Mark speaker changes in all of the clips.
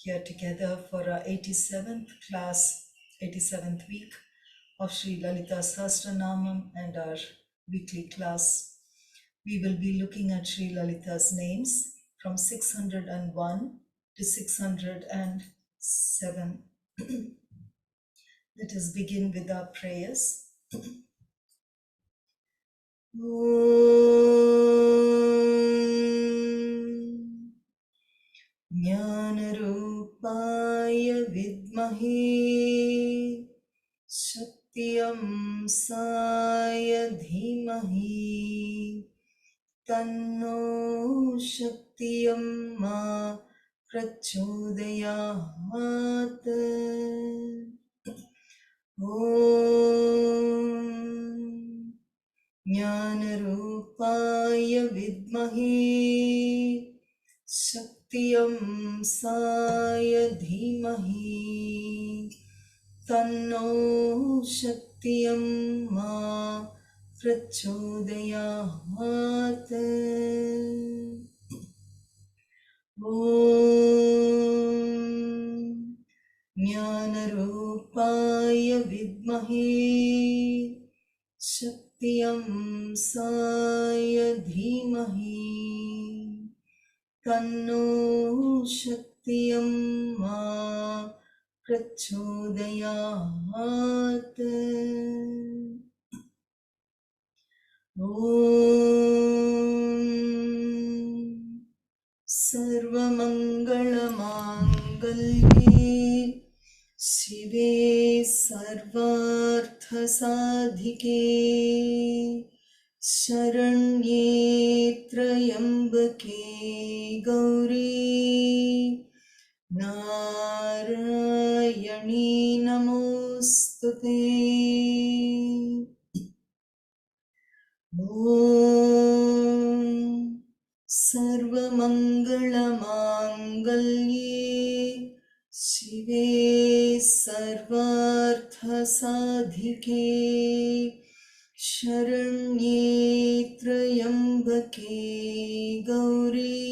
Speaker 1: here together for our 87th class, 87th week of Sri Lalitha Sahasranamam and our weekly class. We will be looking at Sri Lalitha's names from 601 to 607. Let us begin with our prayers. ज्ञानरूपाय विद्महे शक्तिंसाय धीमहि तन्नो शक्तिं मा प्रचोदयात्। ॐ ज्ञानरूपाय विद्महे शक्तिंसाय धीमहि तन्नो शक्तिं मा प्रचोदयात्। ॐ ज्ञानरूपाय विद्महे शक्तिंसाय धीमहि तन्नो शक्तिं मा प्रचोदयात्। ॐ सर्वमङ्गलमाङ्गल्ये शिवे सर्वार्थसाधिके शरण्ये त्र्यम्बके गौरी नारायणी नमोस्तुते। ॐ सर्वमङ्गलमाङ्गल्ये शिवे सर्वार्थसाधिके शरण्ये त्र्यम्बके गौरी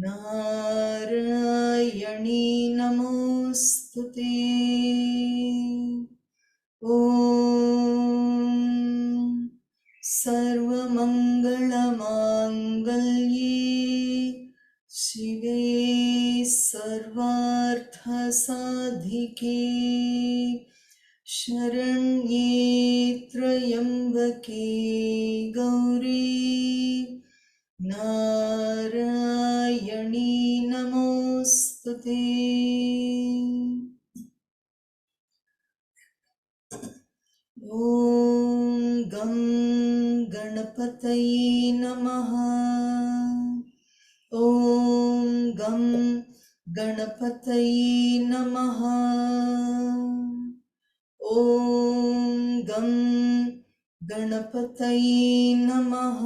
Speaker 1: नारायणी नमोस्तुते। ॐ सर्वमङ्गलमाङ्गल्ये शिवे सर्वार्थसाधिके शरण्ये त्र्यम्बके गौरी नारायणी नमोस्तुते। ॐ गं गणपतये नमः। ॐ गं गणपतये नमः। ॐ गं गणपतये नमः।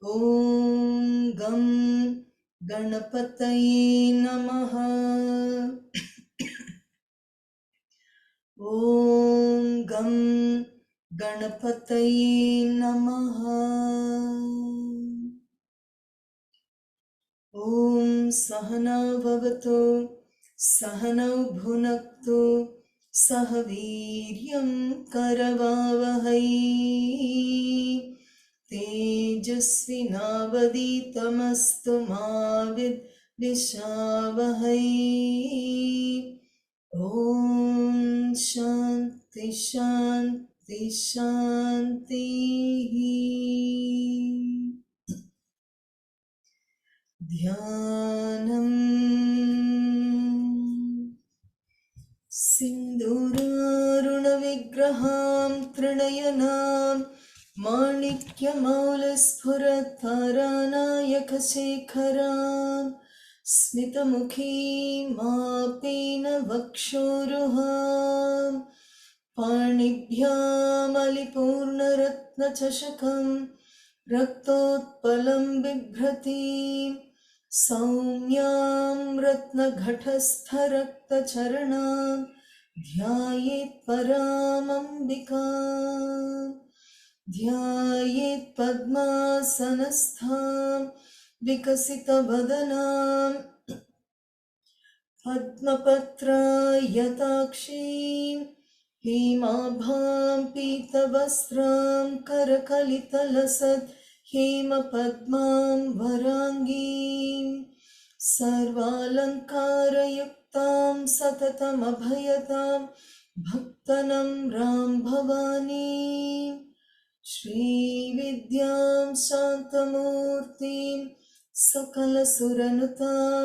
Speaker 1: ॐ गं गणपतये नमः। ॐ गं गणपतये नमः। ॐ सहना भवतु सहनौ भुनक्तु सह वीर्यं करवावहै तेजस्विनावधीतमस्तु मा विद्विषावहै। ॐ शान्ति शान्ति शान्तिः। ध्यानम् सिन्दूरारुणविग्रहां त्रिनयनां माणिक्यमौलिस्फुरत्तारानायकशेखरां स्मितमुखीमापीनवक्षोरुहां पाणिभ्यामलिपूर्णरत्नचषकं रक्तोत्पलं बिभ्रतीं सौम्यां रत्नघटस्थरक्तचरणां ध्यायेत् परामम्बिकां ध्यायेत् पद्मासनस्थां विकसितवदनां पद्मपत्रायताक्षीं हेमाभां पीतवस्त्रां करकलितलसत् हेमपद्मां वराङ्गीं सर्वालङ्कारयुक्तां सततमभयतां भक्तनम्रां भवानीं श्रीविद्यां शान्तमूर्तिं सकलसुरनुतां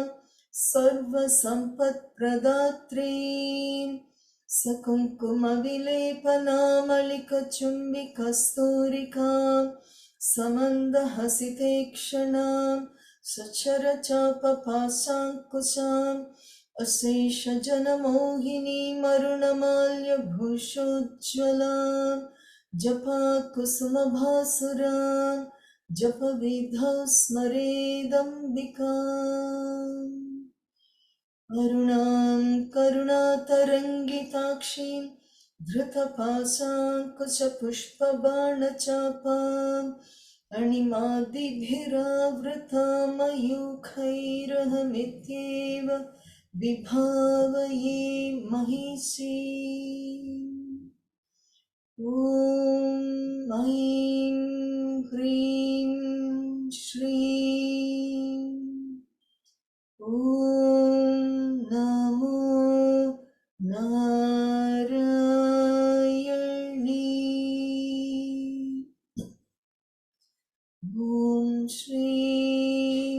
Speaker 1: सर्वसम्पत्प्रदात्रीं सकुङ्कुमविलेपनामलिकचुम्बिकस्तूरिकां समन्दहसितेक्षणां सचरचापपाशाङ्कुशाम् अशेषजनमोहिनीमरुणमाल्यभूषोज्ज्वलां जपाकुसुमभासुरां जपविधौ स्मरेदम्बिकाम् अरुणां करुणातरङ्गिताक्षीं धृतपाशाङ्कुशपुष्पबाणचापाम् अणिमादिभिरावृतां मयूखैरहमित्येव विभावये महिषीम् ॐ ऐं ह्रीं श्रीं ॐ नमो नारायणी ॐ श्रीं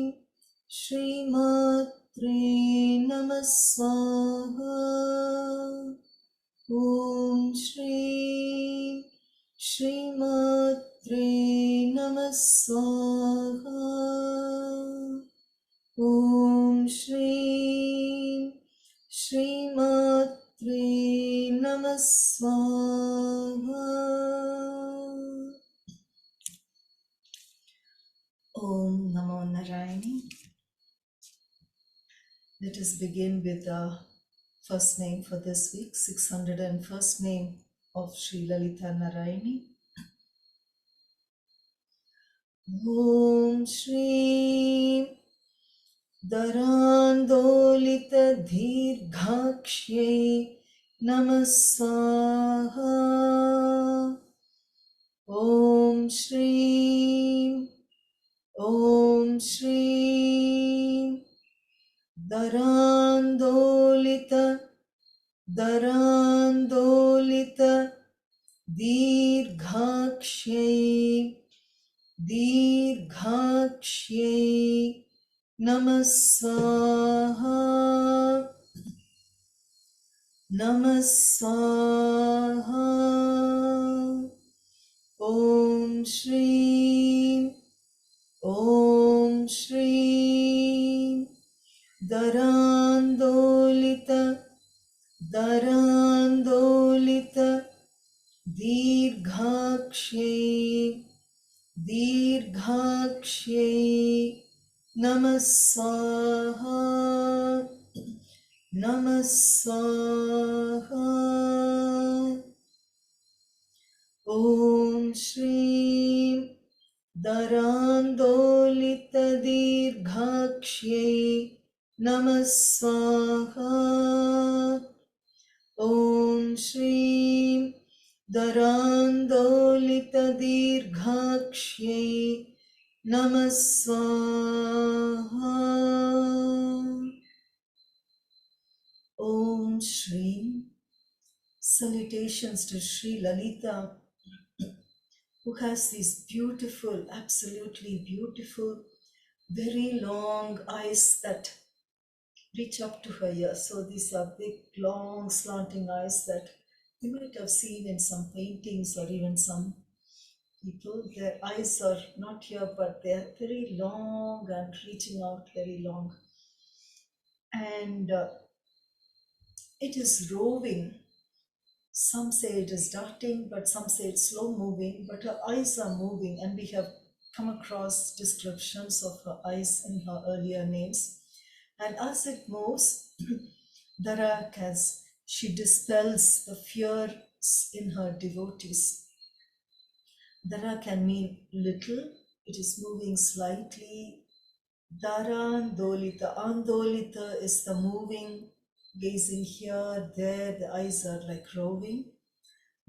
Speaker 1: श्रीमात्रे नमः स्वाहा ॐ श्रीं श्रीमात्रे नमः स्वाहा ॐ श्रीं श्रीमात्रे नमः स्वाहा Om Namo Narayani. Let us begin with the first name for this week, 601st name of Sri Lalitha Narayani. Om Shri Darandolita Dirghakshyai Namah Swaha. Om Shri Darandolita Dirghakshyai Namah Swaha. Namah Swaha. Om Shri Darandolita Dirghakshyai Namah Swaha. Namah Swaha. Om Shri Darandolita Dirghakshyai Namah Swaha. Om Shri Darandolita Dirghakshyai Namah Swaha. Om Shri. Salutations to Sri Lalitha, who has these beautiful, absolutely beautiful, very long eyes that reach up to her ears. So these are big, long, slanting eyes that you might have seen in some paintings or even some people. Their eyes are not here, but they are very long and reaching out very long. And it is roving. Some say it is darting, but some say it's slow moving, but her eyes are moving, and we have come across descriptions of her eyes in her earlier names. And as it moves, Darak, as she dispels the fears in her devotees. Dara can mean little, it is moving slightly, Darandolita. Andolita is the moving, gazing here, there, the eyes are like roving.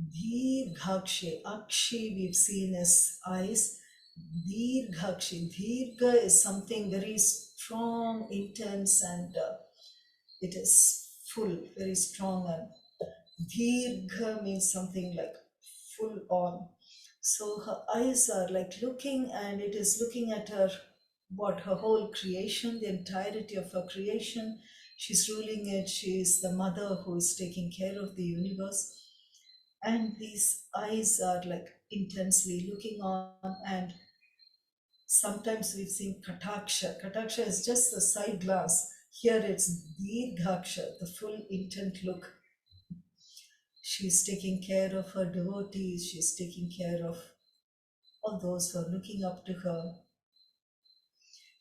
Speaker 1: Dirghakshi. Akshi we've seen as eyes. Dirghakshi. Dirgha is something very strong, intense, and it is full, very strong. And Dirgha means something like full on. So her eyes are like looking, and it is looking at her, what, her whole creation, the entirety of her creation. She's ruling it. She is the mother who is taking care of the universe. And these eyes are like intensely looking on. And sometimes we've seen kataksha. Kataksha is just the side glance. Here it's dirghaksha, the full intent look. She's taking care of her devotees. She's taking care of all those who are looking up to her.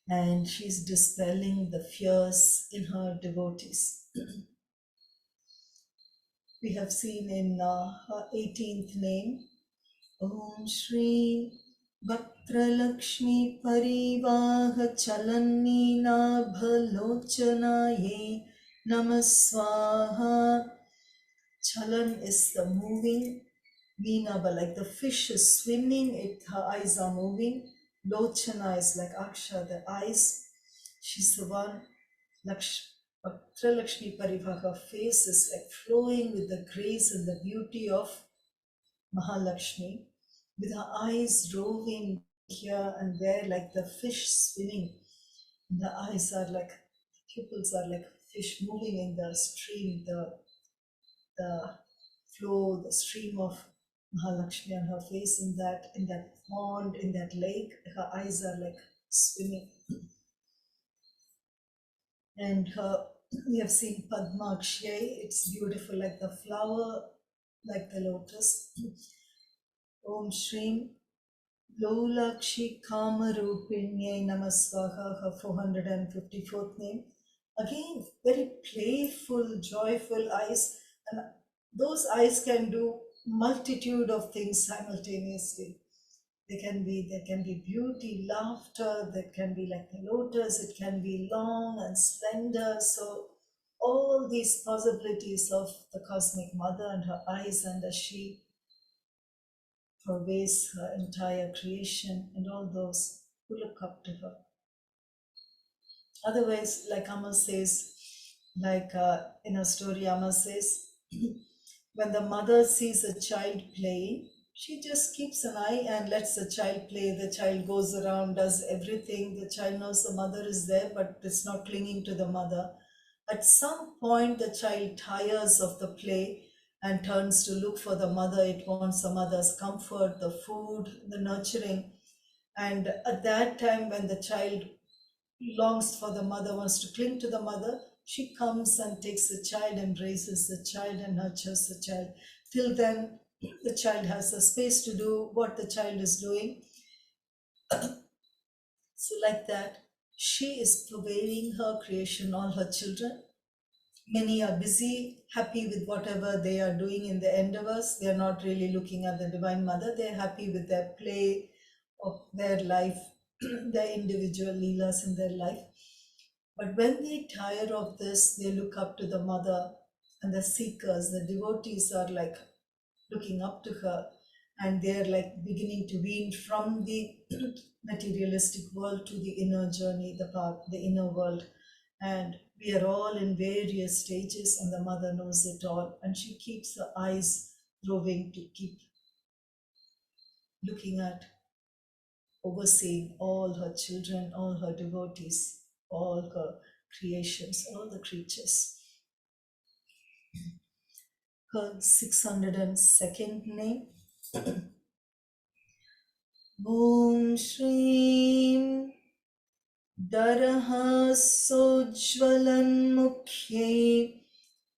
Speaker 1: And she's dispelling the fears in her devotees. We have seen in her 18th name, Om Shri Bhatralakshmi Parivaha Chalanina Bhalochanaye Namaswaha. Chalan is the moving, Veenava, like the fish is swimming, her eyes are moving. Lochana is like Aksha, the eyes. She's the one. Bhatralakshmi Parivaha, her face is like flowing with the grace and the beauty of Mahalakshmi, with her eyes roving here and there like the fish swimming. And the eyes are like, pupils are like fish moving in the stream, the flow, the stream of Mahalakshmi, and her face in that pond, in that lake. Her eyes are like swimming. And we have seen Padmakshay. It's beautiful like the flower, like the lotus. Om Shrim Lolakshi Kamarupinyai Namaswaha, her 454th name. Again, very playful, joyful eyes. And those eyes can do multitude of things simultaneously. There can be beauty, laughter, that can be like the lotus, it can be long and slender. So all these possibilities of the cosmic mother and her eyes, and as she pervades her entire creation, and all those who look up to her. Otherwise, like Amma says, like in a story, Amma says, when the mother sees a child playing, she just keeps an eye and lets the child play. The child goes around, does everything. The child knows the mother is there, but it's not clinging to the mother. At some point, the child tires of the play and turns to look for the mother. It wants the mother's comfort, the food, the nurturing. And at that time, when the child longs for the mother, wants to cling to the mother, she comes and takes the child, embraces the child, and nurtures the child. Till then, the child has the space to do what the child is doing. So, like that, she is pervading her creation, all her children. Many are busy, happy with whatever they are doing in their endeavors. They are not really looking at the Divine Mother. They are happy with their play of their life, their individual leelas in their life. But when they tire of this, they look up to the mother, and the seekers, the devotees are like looking up to her, and they're like beginning to wean from the materialistic world to the inner journey, the path, the inner world. And we are all in various stages, and the mother knows it all, and she keeps her eyes roving to keep looking at, overseeing all her children, all her devotees, all her creations, all the creatures. Her 602nd name, Om Shrim Daraha Sojvalan Mukhyai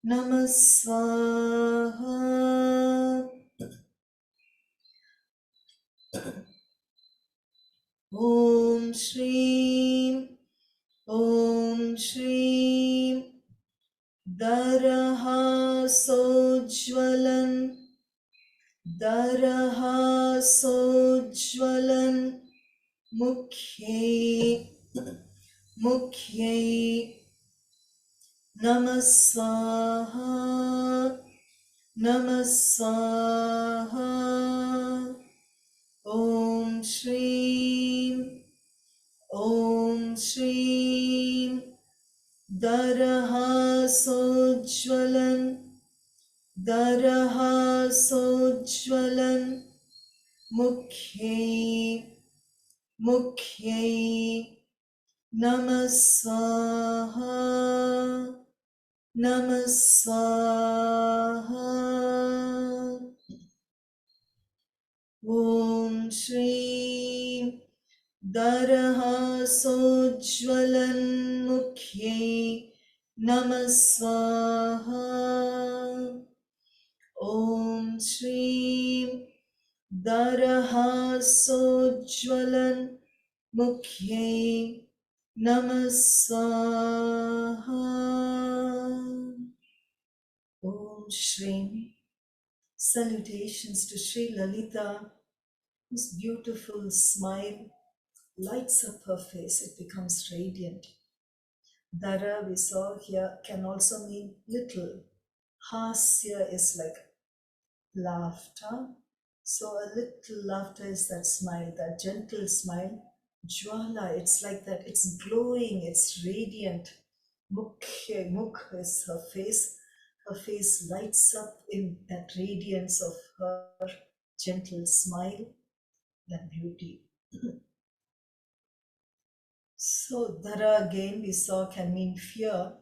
Speaker 1: Namaswaha. Om Shrim Daraha Sojvalan Mukhyai Mukhye Namah Swaha, Namah Swaha. Om Shrim, Om Shrim. Daraha Sojwalan, Daraha Sojwalan. Mukhye, Mukhye Namah Swaha, Namah Swaha. Om Shri Daraha Sojwalan Mukhye Namah Swaha. Om Shri Daraha Sojwalan Mukhye Namah Swaha. Om Shri. Salutations to Sri Lalitha, whose beautiful smile lights up her face, it becomes radiant. Dara, we saw here, can also mean little. Hasya is like laughter. So a little laughter is that smile, that gentle smile. Jwala, it's like that, it's glowing, it's radiant. Mukh is her face. Her face lights up in that radiance of her gentle smile, that beauty. So Dara again we saw can mean fear.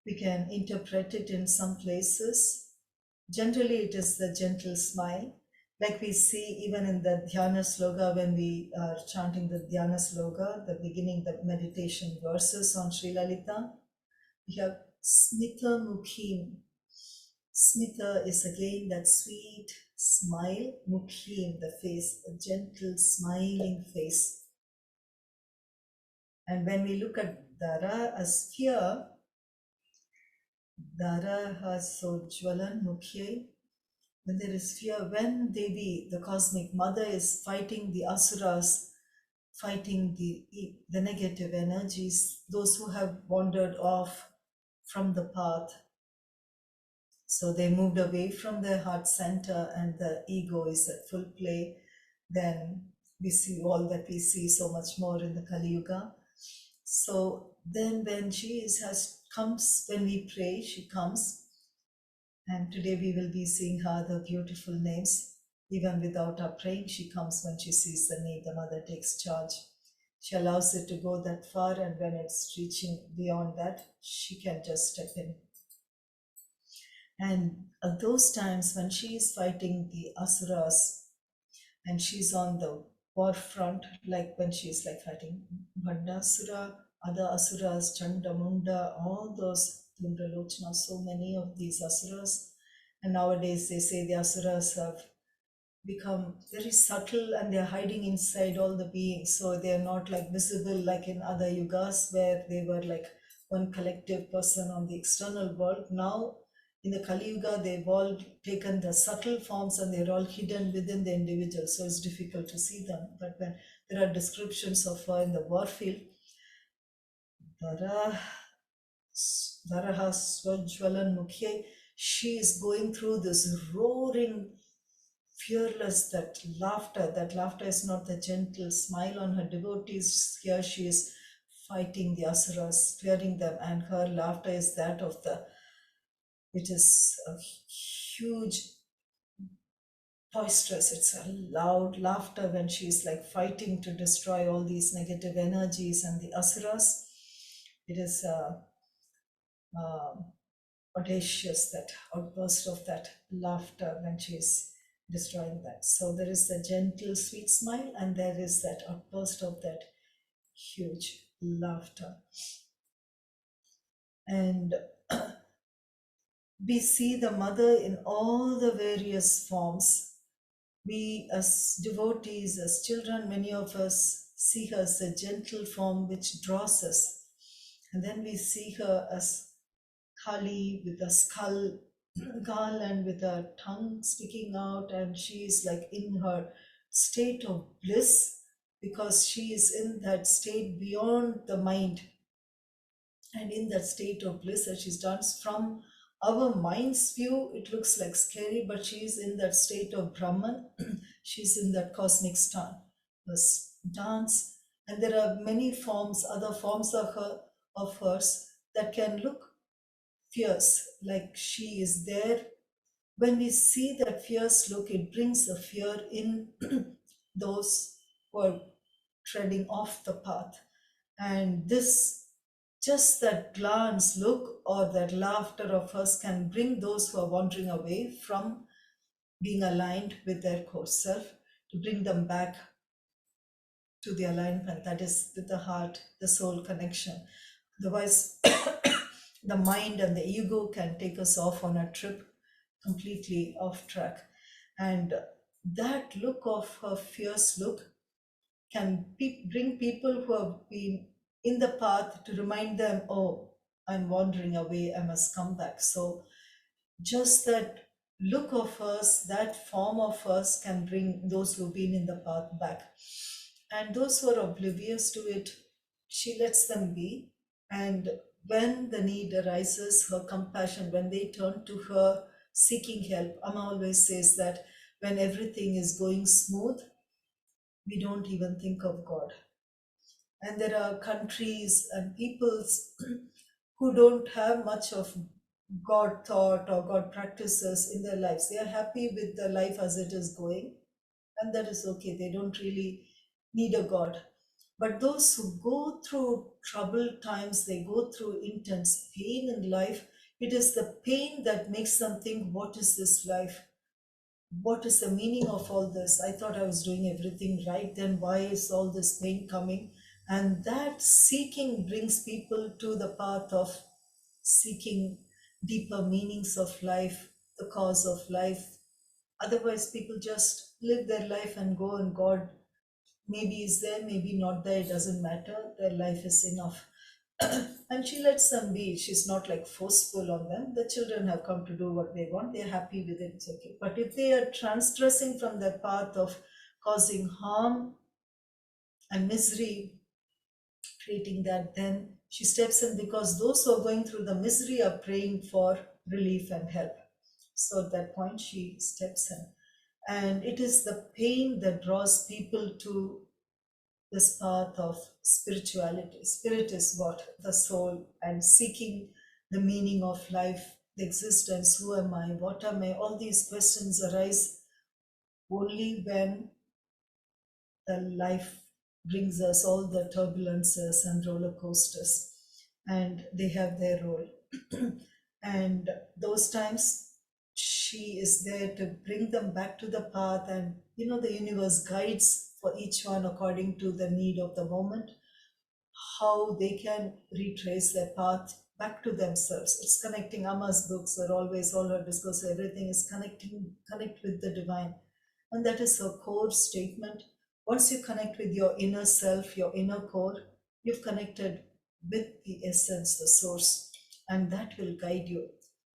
Speaker 1: We can interpret it in some places. Generally it is the gentle smile. Like we see even in the Dhyana Sloka when we are chanting the Dhyana Sloka, the beginning, the meditation verses on Sri Lalita, we have Smita Mukhim. Smita is again that sweet smile, Mukhim, the face, a gentle smiling face. And when we look at Dara as fear, Dara has Sojwalan Mukhye. When there is fear, when Devi, the cosmic mother, is fighting the asuras, fighting the negative energies, those who have wandered off from the path. So they moved away from their heart center and the ego is at full play. Then we see all that we see so much more in the Kali Yuga. So then when comes, when we pray, she comes. And today we will be seeing her the beautiful names. Even without our praying, she comes when she sees the need. The mother takes charge. She allows it to go that far, and when it's reaching beyond that, she can just step in. And at those times when she is fighting the asuras and she's on the war front, like when she's like fighting Bhandasura, other asuras, Chandamunda, all those Dhumralochana, so many of these asuras. And nowadays they say the asuras have become very subtle and they're hiding inside all the beings. So they're not like visible like in other yugas where they were like one collective person on the external world. Now in the Kali Yuga, they've all taken the subtle forms and they're all hidden within the individual. So it's difficult to see them. But when there are descriptions of her in the war field, Daraha Swajwalan Mukhye, she is going through this roaring, fearless, that laughter is not the gentle smile on her devotees. Here she is fighting the asuras, fearing them, and her laughter is that of it is a huge, boisterous, it's a loud laughter when she's like fighting to destroy all these negative energies and the asuras. It is audacious, that outburst of that laughter when she's destroying that. So there is the gentle, sweet smile, and there is that outburst of that huge laughter. And we see the mother in all the various forms. We as devotees, as children, many of us see her as a gentle form which draws us. And then we see her as Kali with a skull and with her tongue sticking out, and she is like in her state of bliss because she is in that state beyond the mind, and in that state of bliss that she's dance. From our mind's view, it looks like scary, but she's in that state of Brahman. She's in that cosmic this dance. And there are many forms, other forms of hers that can look fierce, like she is there. When we see that fierce look, it brings a fear in those who are treading off the path. And this, just that glance, look, or that laughter of hers can bring those who are wandering away from being aligned with their core self, to bring them back to the alignment that is with the heart, the soul connection. Otherwise, the mind and the ego can take us off on a trip completely off track. And that look of her fierce look can bring people who have been in the path to remind them, oh, I'm wandering away, I must come back. So just that look of us, that form of us, can bring those who've been in the path back. And those who are oblivious to it, she lets them be. And when the need arises, her compassion, when they turn to her seeking help, Amma always says that when everything is going smooth, we don't even think of God. And there are countries and peoples who don't have much of God thought or God practices in their lives. They are happy with the life as it is going, and that is okay. They don't really need a God. But those who go through troubled times, they go through intense pain in life. It is the pain that makes them think, what is this life? What is the meaning of all this? I thought I was doing everything right, then why is all this pain coming? And that seeking brings people to the path of seeking deeper meanings of life, the cause of life. Otherwise, people just live their life and go, and God maybe is there, maybe not there, it doesn't matter. Their life is enough. And she lets them be. She's not like forceful on them. The children have come to do what they want. They're happy with it. It's okay. But if they are transgressing from their path of causing harm and misery, creating that, then she steps in, because those who are going through the misery are praying for relief and help. So at that point, she steps in. And it is the pain that draws people to this path of spirituality. Spirit is what? The soul, and seeking the meaning of life, the existence. Who am I? What am I? All these questions arise only when the life brings us all the turbulences and roller coasters, and they have their role. And those times, she is there to bring them back to the path. And the universe guides for each one according to the need of the moment, how they can retrace their path back to themselves. It's connecting. Amma's books are always, all her discourse, everything is connect with the divine. And that is her core statement. Once you connect with your inner self, your inner core, you've connected with the essence, the source, and that will guide you.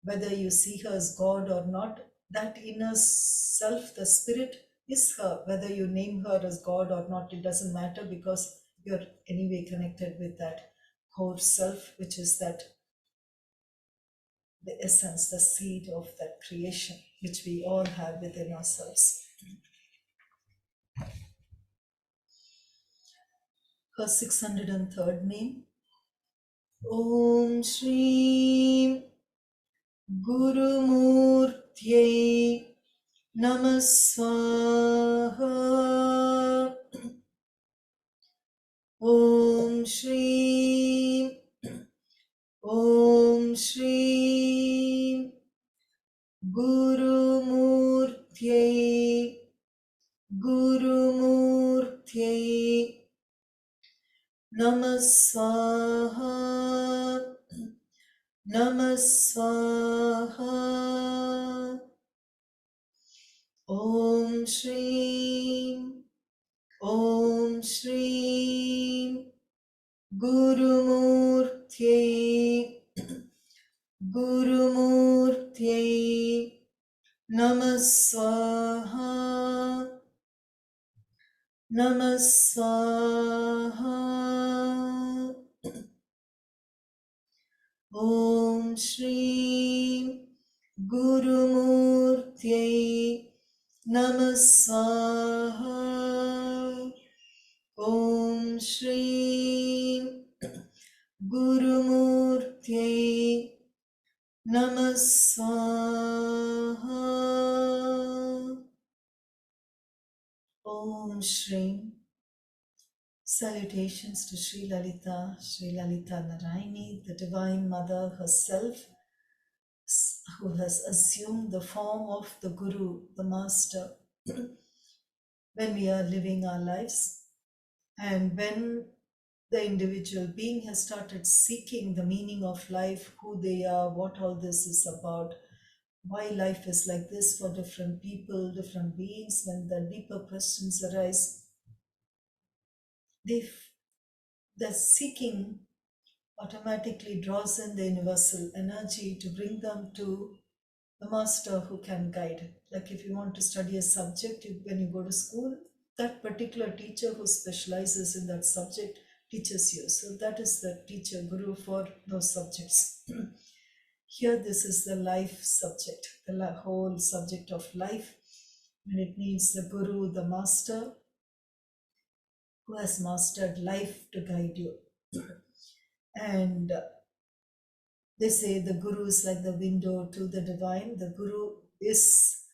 Speaker 1: Whether you see her as God or not, that inner self, the spirit, is her. Whether you name her as God or not, it doesn't matter, because you're anyway connected with that core self, which is that the essence, the seed of that creation, which we all have within ourselves. Her 603rd name, Om Shri Gurumurtyai Namah Swaha. Om Shri Om Shri Gurumurtyai Namah Swaha. Namah Swaha. Om Shri Om Shri Gurumurtyai Namah Swaha. Namah Swaha. Om Shri Gurumurtye Namah Swaha. Om Shri Gurumurtye Namah Swaha. Om Shri. Salutations to Sri Lalita Narayani, the Divine Mother herself, who has assumed the form of the Guru, the Master, when we are living our lives. And when the individual being has started seeking the meaning of life, who they are, what all this is about, why life is like this for different people, different beings, when the deeper questions arise, the seeking automatically draws in the universal energy to bring them to the master who can guide. Like if you want to study a subject, when you go to school, that particular teacher who specializes in that subject teaches you. So that is the teacher, guru for those subjects. Here, this is the life subject, the whole subject of life. And it needs the guru, the master, who has mastered life to guide you. And they say the guru is like the window to the divine. The guru is,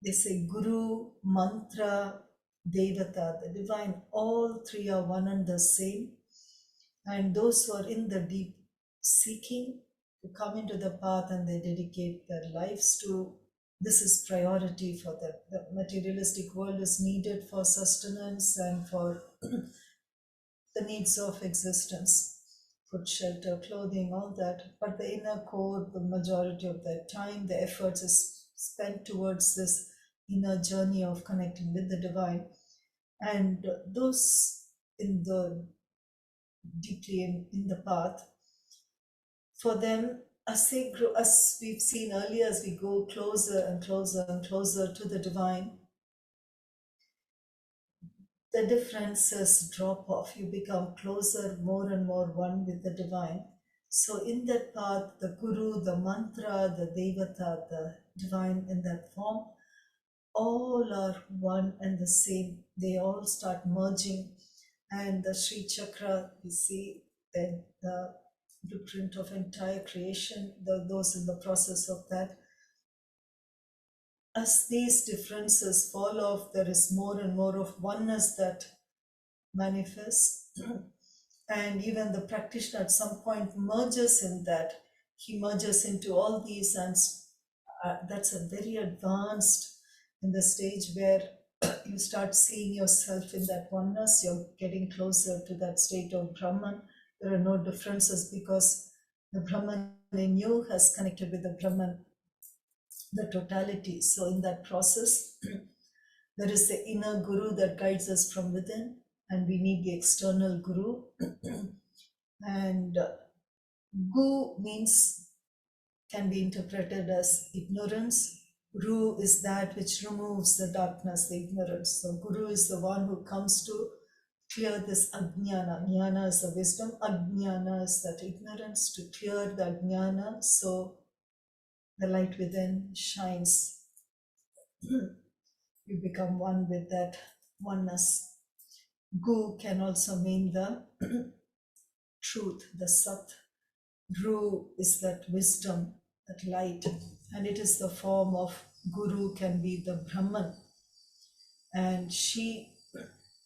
Speaker 1: they say, guru, mantra, devata, the divine. All three are one and the same. And those who are in the deep seeking to come into the path and they dedicate their lives to, this is priority for them. The materialistic world is needed for sustenance and for the needs of existence, food, shelter, clothing, all that. But the inner core, the majority of their time, the efforts is spent towards this inner journey of connecting with the divine. And those in the deeply in the path, for them, as they grow, as we've seen earlier, as we go closer and closer and closer to the divine, the differences drop off. You become closer, more and more one with the divine. So in that path, the guru, the mantra, the devata, the divine in that form, all are one and the same. They all start merging. And the Sri Chakra, we see then the blueprint of entire creation, those in the process of that. As these differences fall off, there is more and more of oneness that manifests. And even the practitioner at some point merges in that. He merges into all these, and that's a very advanced in the stage where you start seeing yourself in that oneness. You're getting closer to that state of Brahman. There are no differences because the Brahman in you has connected with the Brahman, the totality. So in that process, there is the inner guru that guides us from within, and we need the external guru. And gu means, can be interpreted as ignorance. Ru is that which removes the darkness, the ignorance. So guru is the one who comes to clear this ajnana. Jnana is the wisdom, ajnana is that ignorance, to clear the ajnana so the light within shines. You become one with that oneness. Gu can also mean the truth, the sat. Ru is that wisdom, that light, and it is the form of guru, can be the Brahman. And she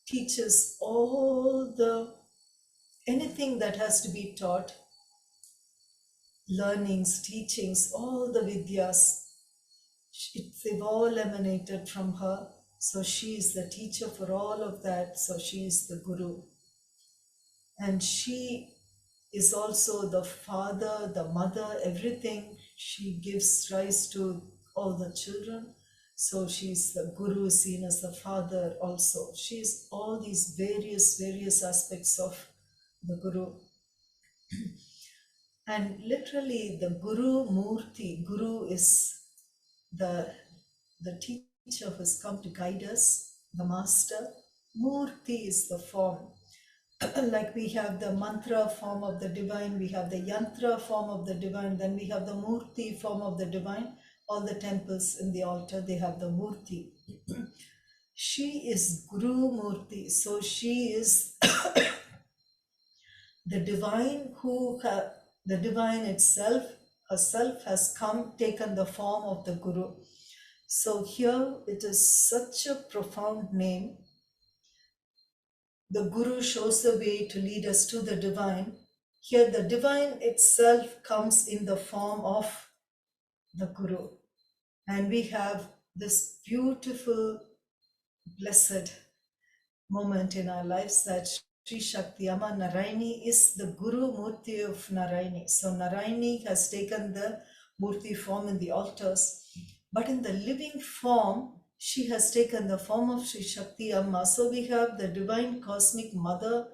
Speaker 1: teaches all the, anything that has to be taught, learnings, teachings, all the vidyas, they've all emanated from her. So she is the teacher for all of that. So she is the guru. And she is also the father, the mother, everything. She gives rise to all the children. So she's the guru, seen as the father also. She's all these various aspects of the guru. And literally the guru murti, guru is the teacher who has come to guide us. the master. Murti is the form. Like we have the mantra form of the divine, we have the yantra form of the divine, then we have the murti form of the divine. All the temples in the altar, they have the murti. She is Guru Murti, so she is the divine the divine itself, herself has come, taken the form of the Guru. So here it is such a profound name. The Guru shows the way to lead us to the divine. Here the divine itself comes in the form of the Guru. And we have this beautiful, blessed moment in our lives that Sri Shakti Amma Narayani is the Guru Murti of Narayani. So Narayani has taken the Murti form in the altars, but in the living form, she has taken the form of Sri Shakti Amma. So we have the divine cosmic mother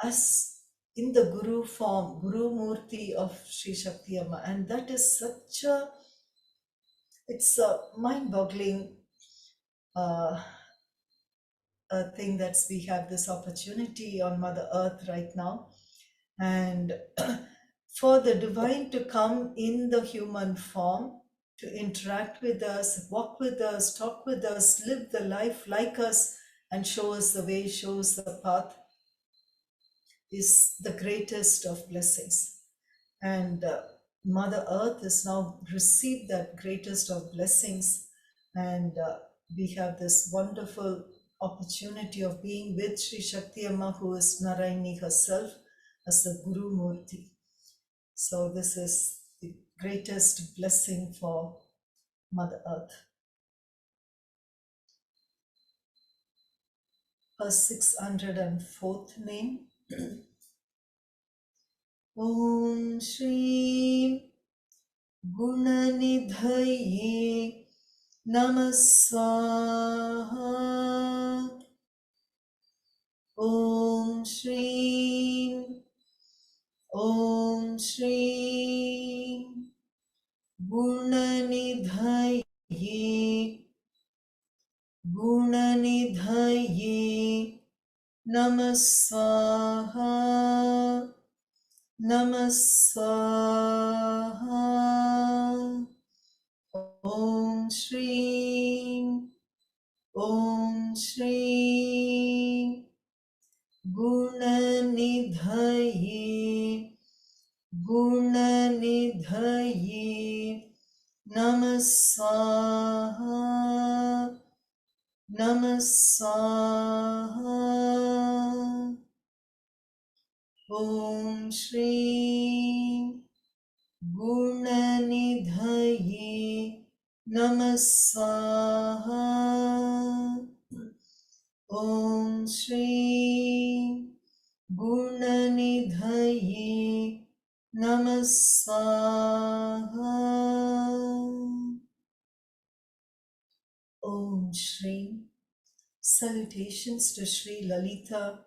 Speaker 1: as in the Guru form, Guru Murti of Sri Shakti Amma. And that is such a, it's a mind-boggling a thing that we have this opportunity on Mother Earth right now. And for the divine to come in the human form, to interact with us, walk with us, talk with us, live the life like us, and show us the way, show us the path, is the greatest of blessings. And Mother Earth has now received that greatest of blessings. And we have this wonderful opportunity of being with Sri Shakti Amma, who is Narayani herself, as the Guru Murti. So this is the greatest blessing for Mother Earth. Her 604th name. Om Shri Gunanidhaye Namaswaha. Om Shri Gunanidhaye Namaswaha. Namaswaha. Om Shri Gunanidhaye Namaswaha. Namaswaha. Om Shri Gunanidhaye Namaswaha. Om Shri Gunanidhaye Namaswaha. Om Shri. Salutations to Sri Lalitha,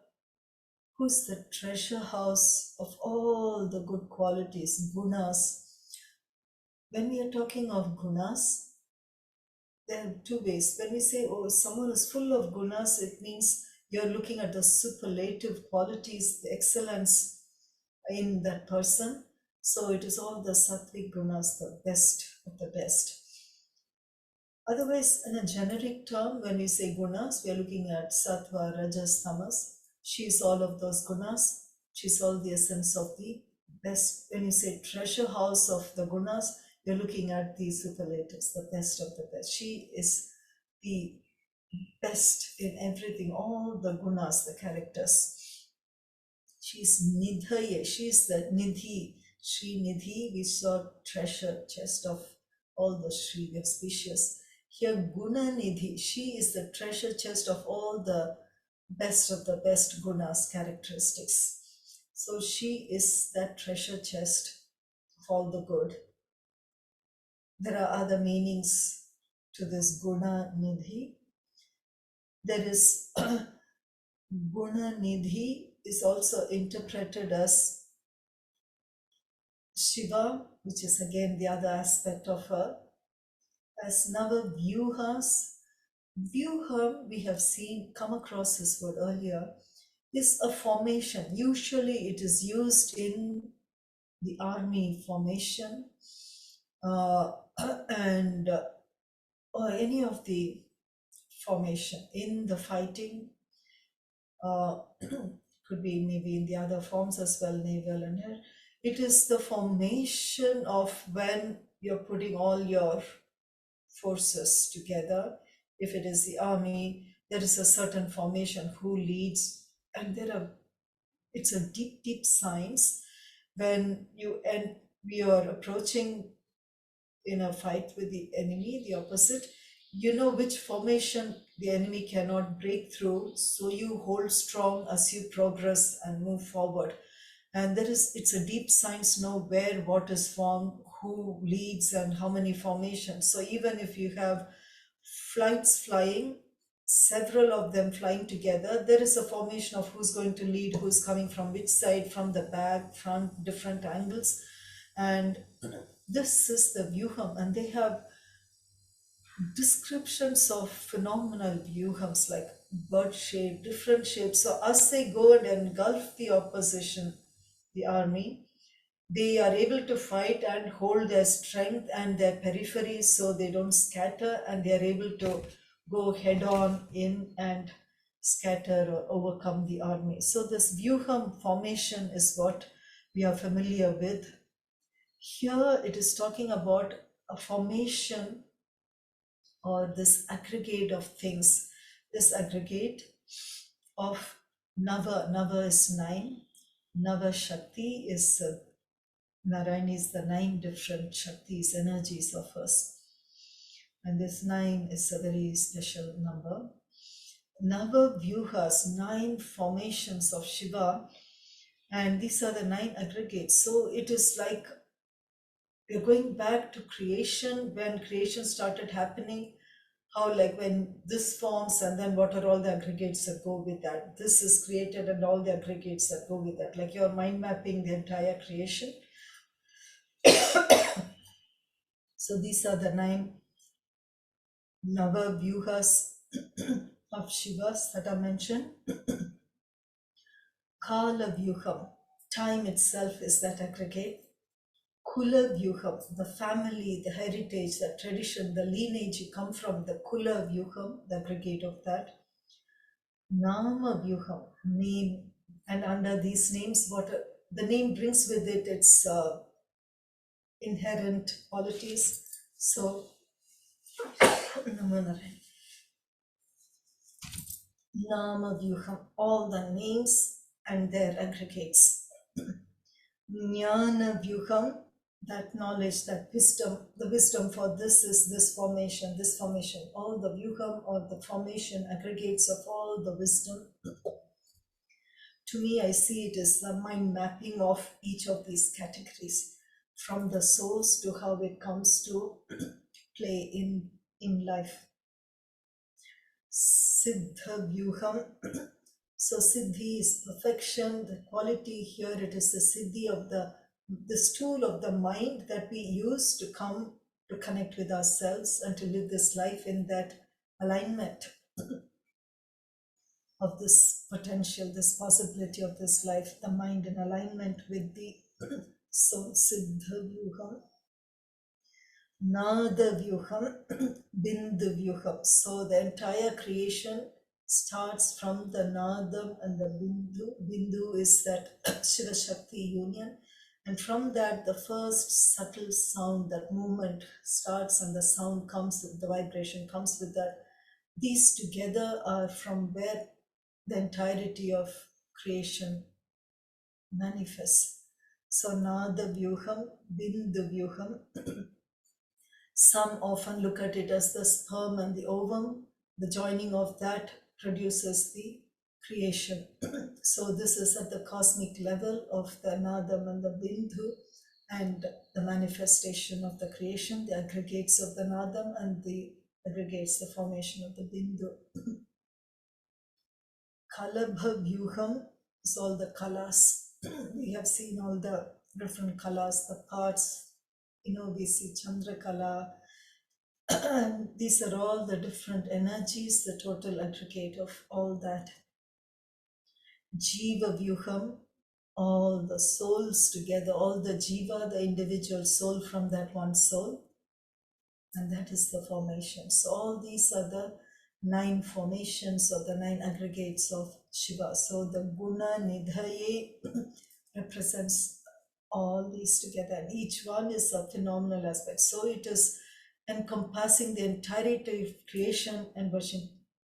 Speaker 1: who's the treasure house of all the good qualities, gunas. When we are talking of gunas, there are two ways. When we say, oh, someone is full of gunas, it means you're looking at the superlative qualities, the excellence in that person. So it is all the sattvic gunas, the best of the best. Otherwise, in a generic term, when we say gunas, we are looking at sattva, rajas, tamas. She is all of those gunas. She is all the essence of the best. When you say treasure house of the gunas, you're looking at the superlatives, the best of the best. She is the best in everything, all the gunas, the characters. She's Nidhaye, she's the Nidhi, Sri Nidhi, we saw treasure chest of all the Sri, the auspicious. Here Guna Nidhi, she is the treasure chest of all the best of the best gunas, characteristics. So she is that treasure chest of all the good. There are other meanings to this Guna Nidhi. There is Guna Nidhi is also interpreted as Shiva, which is again the other aspect of her, as Nava Vyuhas. Vyuham, we have seen, come across this word earlier, is a formation. Usually it is used in the army formation uh, and or any of the formation in the fighting. Could be maybe in the other forms as well, naval and air. It is the formation of when you're putting all your forces together. If it is the army, there is a certain formation who leads, and it's a deep, deep science. When we are approaching in a fight with the enemy, the opposite, you know which formation the enemy cannot break through, so you hold strong as you progress and move forward. And it's a deep science, know where what is formed, who leads, and how many formations. So even if you have flights flying, several of them flying together, there is a formation of who's going to lead, who's coming from which side, from the back, front, different angles. And this is the Vyuham, and they have descriptions of phenomenal Vyuhams like bird shape, different shapes. So as they go and engulf the opposition, the army, they are able to fight and hold their strength and their peripheries so they don't scatter, and they are able to go head on in and scatter or overcome the army. So this Vyuham formation is what we are familiar with. Here it is talking about a formation or this aggregate of things, this aggregate of Nava. Nava is 9. Nava Shakti is Narayana is the 9 different Shaktis, energies of us. And this 9 is a very special number. Nava Vyuhas, 9 formations of Shiva, and these are the 9 aggregates. So it is like we're going back to creation, when creation started happening, how like when this forms and then what are all the aggregates that go with that. This is created and all the aggregates that go with that. Like you're mind mapping the entire creation. So these are the 9 Nava Vyuhas of Shivas that are mentioned. Kala Vyuham, time itself is that aggregate. Kula Vyuham, the family, the heritage, the tradition, the lineage you come from, the Kula Vyuham, the aggregate of that. Nama Vyuham, name, and under these names, what the name brings with it, its inherent qualities. So, Nama Vyuham, all the names and their aggregates. Jnana Vyuham, that knowledge, that wisdom, the wisdom for this is this formation, all the Vyuham or the formation aggregates of all the wisdom. To me, I see it as the mind mapping of each of these categories, from the source to how it comes to play in life. Siddha Vyuham. So Siddhi is perfection, the quality here, it is the Siddhi of this tool of the mind that we use to come to connect with ourselves and to live this life in that alignment of this potential, this possibility of this life, the mind in alignment with the so Siddha Vyuham. Nada Vyuham, Bindu Vyuham. So the entire creation starts from the Nadam and the Bindu. Bindu is that Shiva Shakti union. And from that, the first subtle sound, that movement starts and the sound comes, the vibration comes with that. These together are from where the entirety of creation manifests. So Nada Vyuham, Bindu Vyuham. Some often look at it as the sperm and the ovum. The joining of that produces the creation. So this is at the cosmic level of the Nadam and the Bindu, and the manifestation of the creation, the aggregates of the Nadam and the aggregates, the formation of the Bindu. Kalabha Vyuham is all the kalas. We have seen all the different kalas, the parts. We see Chandra Kala, And these are all the different energies, the total aggregate of all that. Jiva Vyuham, all the souls together, all the Jiva, the individual soul from that one soul. And that is the formation. So all these are the 9 formations or the 9 aggregates of Shiva. So the Guna Nidhaye represents all these together, and each one is a phenomenal aspect. So it is encompassing the entirety of creation and worship,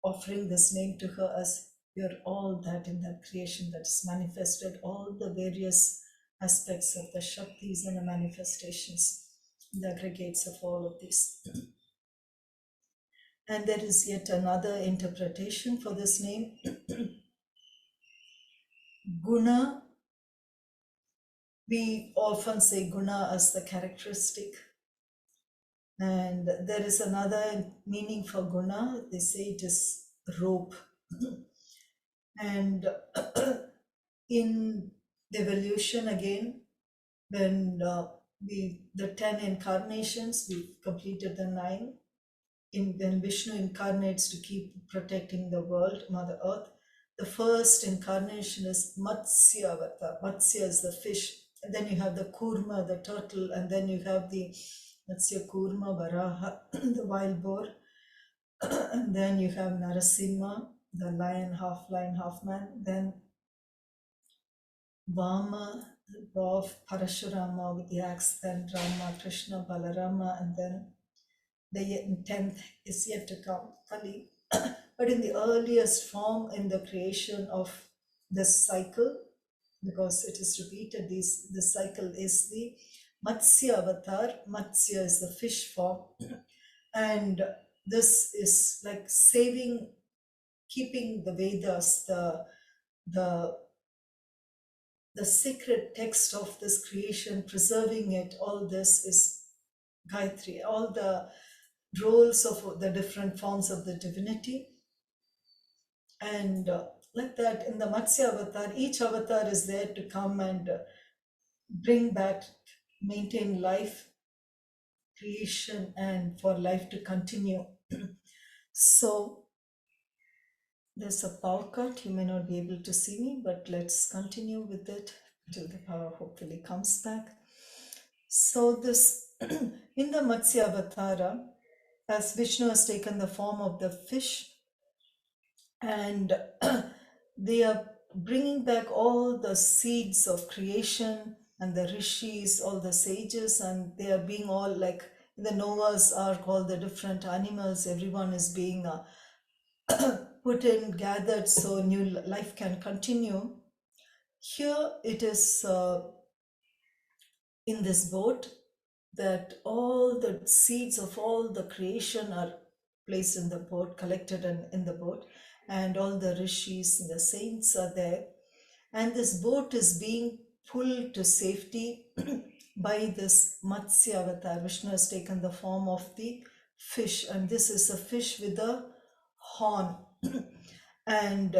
Speaker 1: offering this name to her as you're all that in that creation that is manifested, all the various aspects of the Shaktis and the manifestations, the aggregates of all of these. And there is yet another interpretation for this name. Guna, we often say guna as the characteristic. And there is another meaning for guna, they say it is rope. And in the evolution again, when the 10 incarnations, we completed the 9, when Vishnu incarnates to keep protecting the world, Mother Earth, the first incarnation is Matsya Avatar. Matsya is the fish. And then you have the Kurma, the turtle, and then you have the Matsya Kurma, Varaha, the wild boar. And then you have Narasimha, the lion, half man. Then Vama, the dwarf, Parashurama with the axe, then Rama, Krishna, Balarama, and then the 10th is yet to come, Kali. But in the earliest form in the creation of this cycle, because it is repeated, this cycle is the Matsya avatar. Matsya is the fish form. And this is like saving, keeping the Vedas, the sacred text of this creation, preserving it. All this is Gayatri, all the roles of the different forms of the divinity. And like that, in the Matsya avatar, each avatar is there to come and bring back, maintain life, creation, and for life to continue. So there's a power cut. You may not be able to see me, but let's continue with it till the power hopefully comes back. So this, in the Matsya Avatara, as Vishnu has taken the form of the fish, and they are bringing back all the seeds of creation and the rishis, all the sages, and they are being all like in the Noah's Ark, all the different animals, everyone is being put in, gathered, so new life can continue. Here it is in this boat that all the seeds of all the creation are placed in the boat, collected in the boat, and all the rishis and the saints are there. And this boat is being pulled to safety by this Matsya avatar. Vishnu has taken the form of the fish, and this is a fish with a horn. And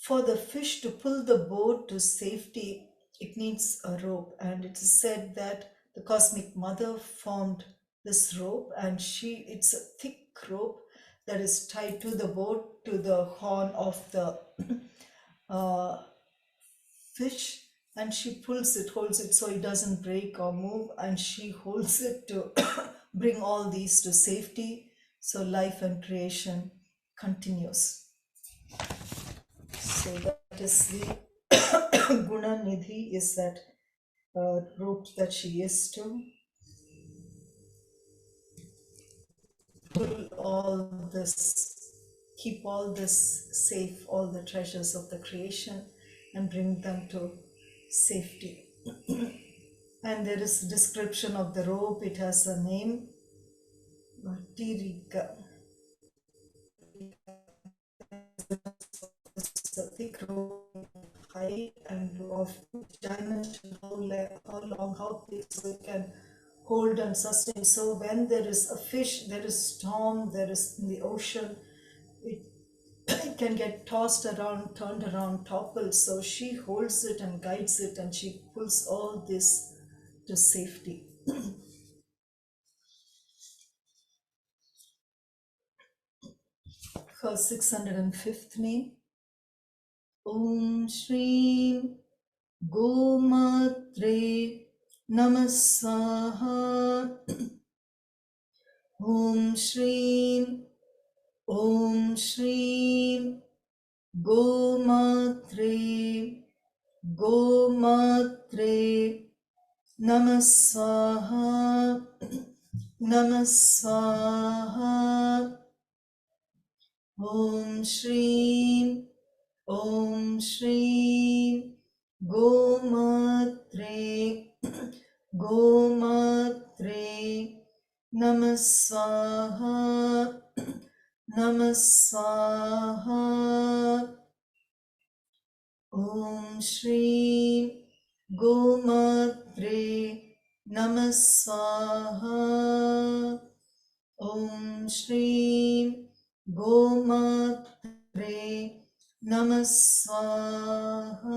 Speaker 1: for the fish to pull the boat to safety, it needs a rope. And it is said that the cosmic mother formed this rope, and it's a thick rope that is tied to the boat, to the horn of the fish, and she pulls it, holds it so it doesn't break or move, and she holds it to bring all these to safety, so life and creation continues. So that is the Guna Nidhi, is that rope that she used to pull all this, keep all this safe, all the treasures of the creation, and bring them to safety. And there is a description of the rope. It has a name, Tirika. It's a thick rope, high and of dimension, how long, how thick, so it can hold and sustain. So when there is a fish, there is storm, there is in the ocean, it can get tossed around, turned around, toppled. So she holds it and guides it, and she pulls all this to safety. her 605th name. Om Shri Gomatre Namasaha. Om Shri Gomatre Namaswaha. Namaswaha. Om Shri Gomatre Namaswaha. Namaswaha. Om Shri Gomatre Namaswaha. Om Shri Gomatre Namaswaha.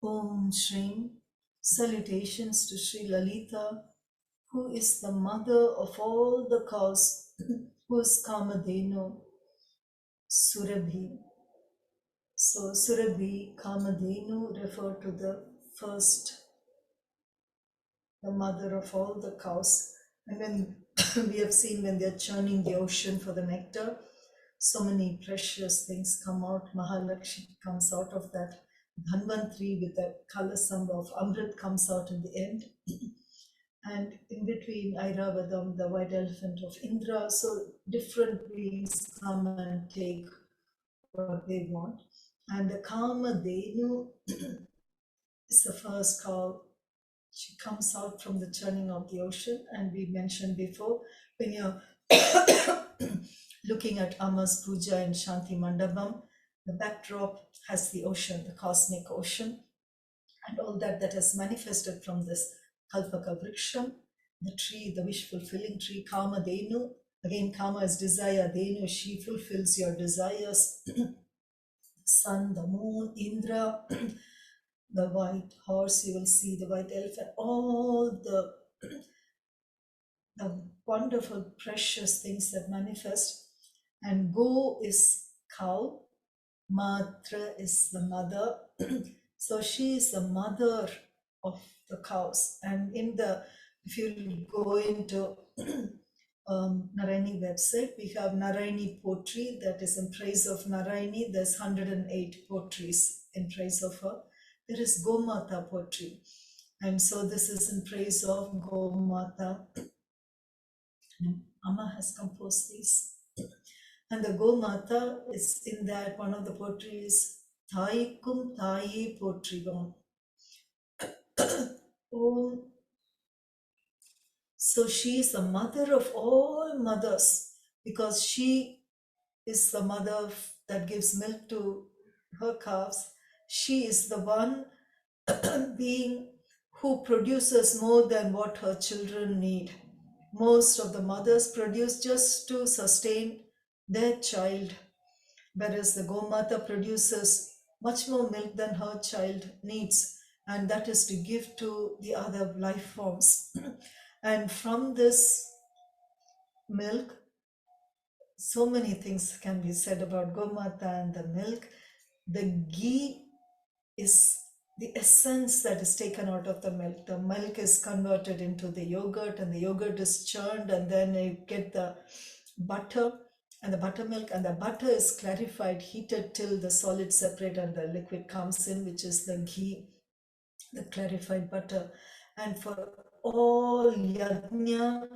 Speaker 1: Om Shri. Salutations to Sri Lalitha, who is the mother of all the cows, who is Kamadhenu, Surabhi. So Surabhi, Kamadhenu refer to the first, the mother of all the cows. And when we have seen when they're churning the ocean for the nectar, so many precious things come out. Mahalakshmi comes out of that. Dhanvantri with the kalasam of Amrit comes out in the end. And in between Airavadam, the white elephant of Indra. So different beings come and take what they want. And the Kamadhenu is the first cow. She comes out from the churning of the ocean. And we mentioned before, when you're looking at Ama's Puja in Shanti Mandapam, the backdrop has the ocean, the cosmic ocean, and all that has manifested from this Kalpaka Vriksham, the tree, the wish-fulfilling tree, Kama Denu. Again, Kama is desire, Denu, she fulfills your desires. Sun, the moon, Indra, the white horse, you will see the white elephant, all the wonderful, precious things that manifest. And Go is cow, Matra is the mother. So she is the mother of the cows. And if you go into Narayani website, we have Narayani poetry that is in praise of Narayani. There's 108 poetries in praise of her. There is Gomata poetry. And so this is in praise of Gomata. Amma has composed these. And the Gomata is in that one of the poetries, Thaikum Thai Potrivam. Oh, so she is the mother of all mothers, because she is the mother that gives milk to her calves. She is the one being who produces more than what her children need. Most of the mothers produce just to sustain their child, whereas the Gomata produces much more milk than her child needs, and that is to give to the other life forms. And from this milk, so many things can be said about Gomata and the milk. The ghee is the essence that is taken out of the milk. The milk is converted into the yogurt, and the yogurt is churned, and then you get the butter and the buttermilk, and the butter is clarified, heated till the solid separate and the liquid comes in, which is the ghee, the clarified butter. And for all yajna,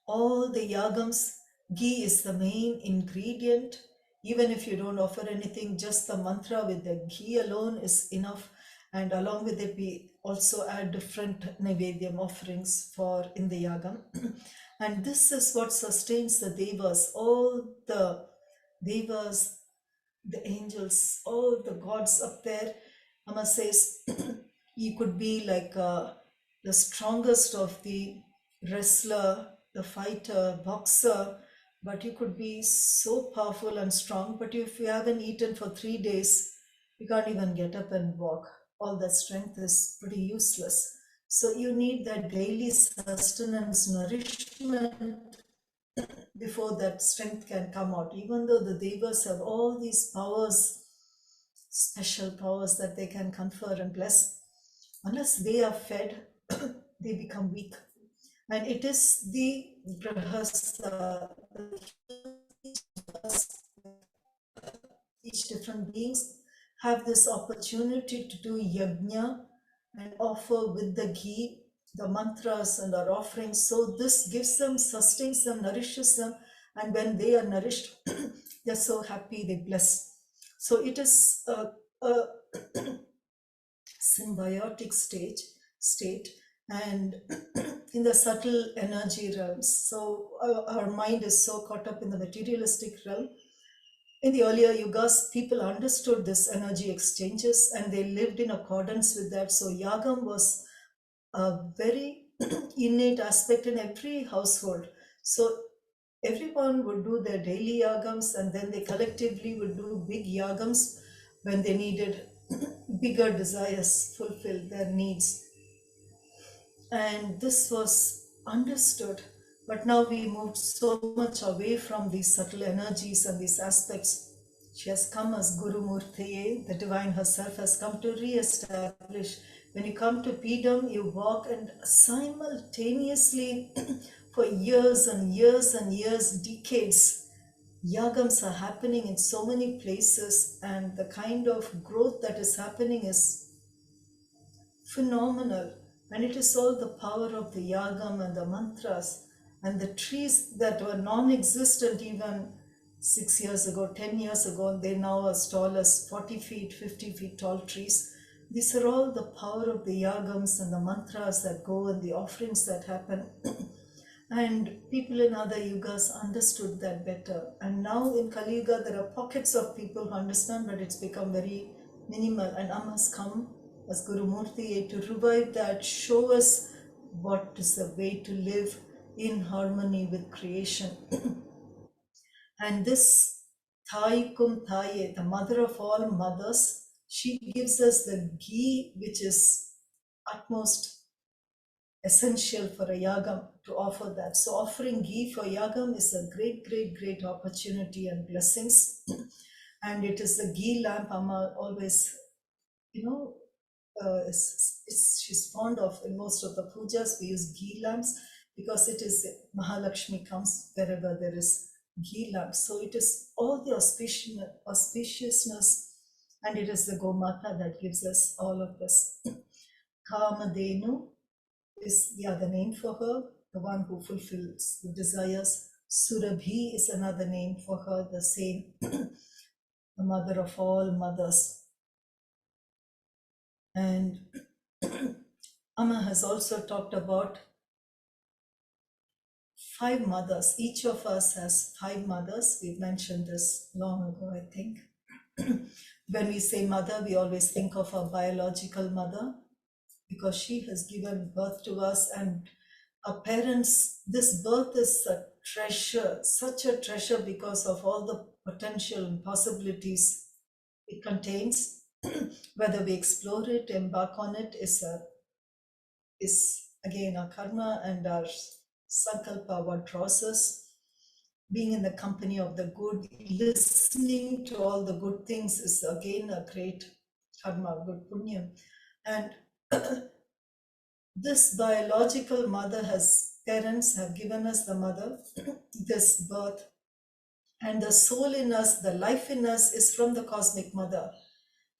Speaker 1: all the yagams, ghee is the main ingredient. Even if you don't offer anything, just the mantra with the ghee alone is enough. And along with it, we also add different Naivedyam offerings for in the yagam. And this is what sustains the devas, all the devas, the angels, all the gods up there. Amma says, you could be like the strongest of the wrestler, the fighter, boxer, but you could be so powerful and strong, but if you haven't eaten for 3 days, you can't even get up and walk. All that strength is pretty useless. So you need that daily sustenance, nourishment before that strength can come out. Even though the devas have all these powers, special powers that they can confer and bless, unless they are fed, they become weak. And it is the Brahasa, each different beings have this opportunity to do yajna and offer with the ghee, the mantras and our offerings. So this gives them, sustains them, nourishes them. And when they are nourished, they're so happy, they bless. So it is a symbiotic state, and in the subtle energy realms. So our mind is so caught up in the materialistic realm. In the earlier yugas, people understood this energy exchanges and they lived in accordance with that. So yagam was a very innate aspect in every household. So everyone would do their daily yagams and then they collectively would do big yagams when they needed bigger desires, fulfill their needs. And this was understood. But now we moved so much away from these subtle energies and these aspects. She has come as Guru Murtiye, the divine herself has come to re-establish. When you come to Pidam, you walk and simultaneously for years and years and years, decades, yagams are happening in so many places, and the kind of growth that is happening is phenomenal. And it is all the power of the yagam and the mantras and the trees that were non-existent even 6 years ago, 10 years ago, and they now are as tall as 40 feet, 50 feet tall trees. These are all the power of the yagams and the mantras that go and the offerings that happen. And people in other yugas understood that better. And now in Kali Yuga, there are pockets of people who understand, but it's become very minimal. And Amma has come as Guru Murti to revive that, show us what is the way to live in harmony with creation. And this Thai Kum Thai, the mother of all mothers, she gives us the ghee, which is utmost essential for a yagam to offer that. So offering ghee for yagam is a great, great, great opportunity and blessings. And it is the ghee lamp Amma always, you know, she's fond of. In most of the pujas, we use ghee lamps because it is Mahalakshmi comes wherever there is ghee lamps. So it is all the auspiciousness, and it is the Gomata that gives us all of this. Kamadenu is the other name for her, the one who fulfills the desires. Surabhi is another name for her, the same, the mother of all mothers. And Amma has also talked about 5 mothers. Each of us has 5 mothers. We've mentioned this long ago, I think. When we say mother, we always think of our biological mother because she has given birth to us, and our parents, this birth is a treasure, such a treasure because of all the potential and possibilities it contains. Whether we explore it, embark on it, is again our karma and our sankalpa, what draws us. Being in the company of the good, listening to all the good things is again a great karma, good punya. And this biological mother parents have given us the mother, this birth, and the soul in us, the life in us is from the cosmic mother,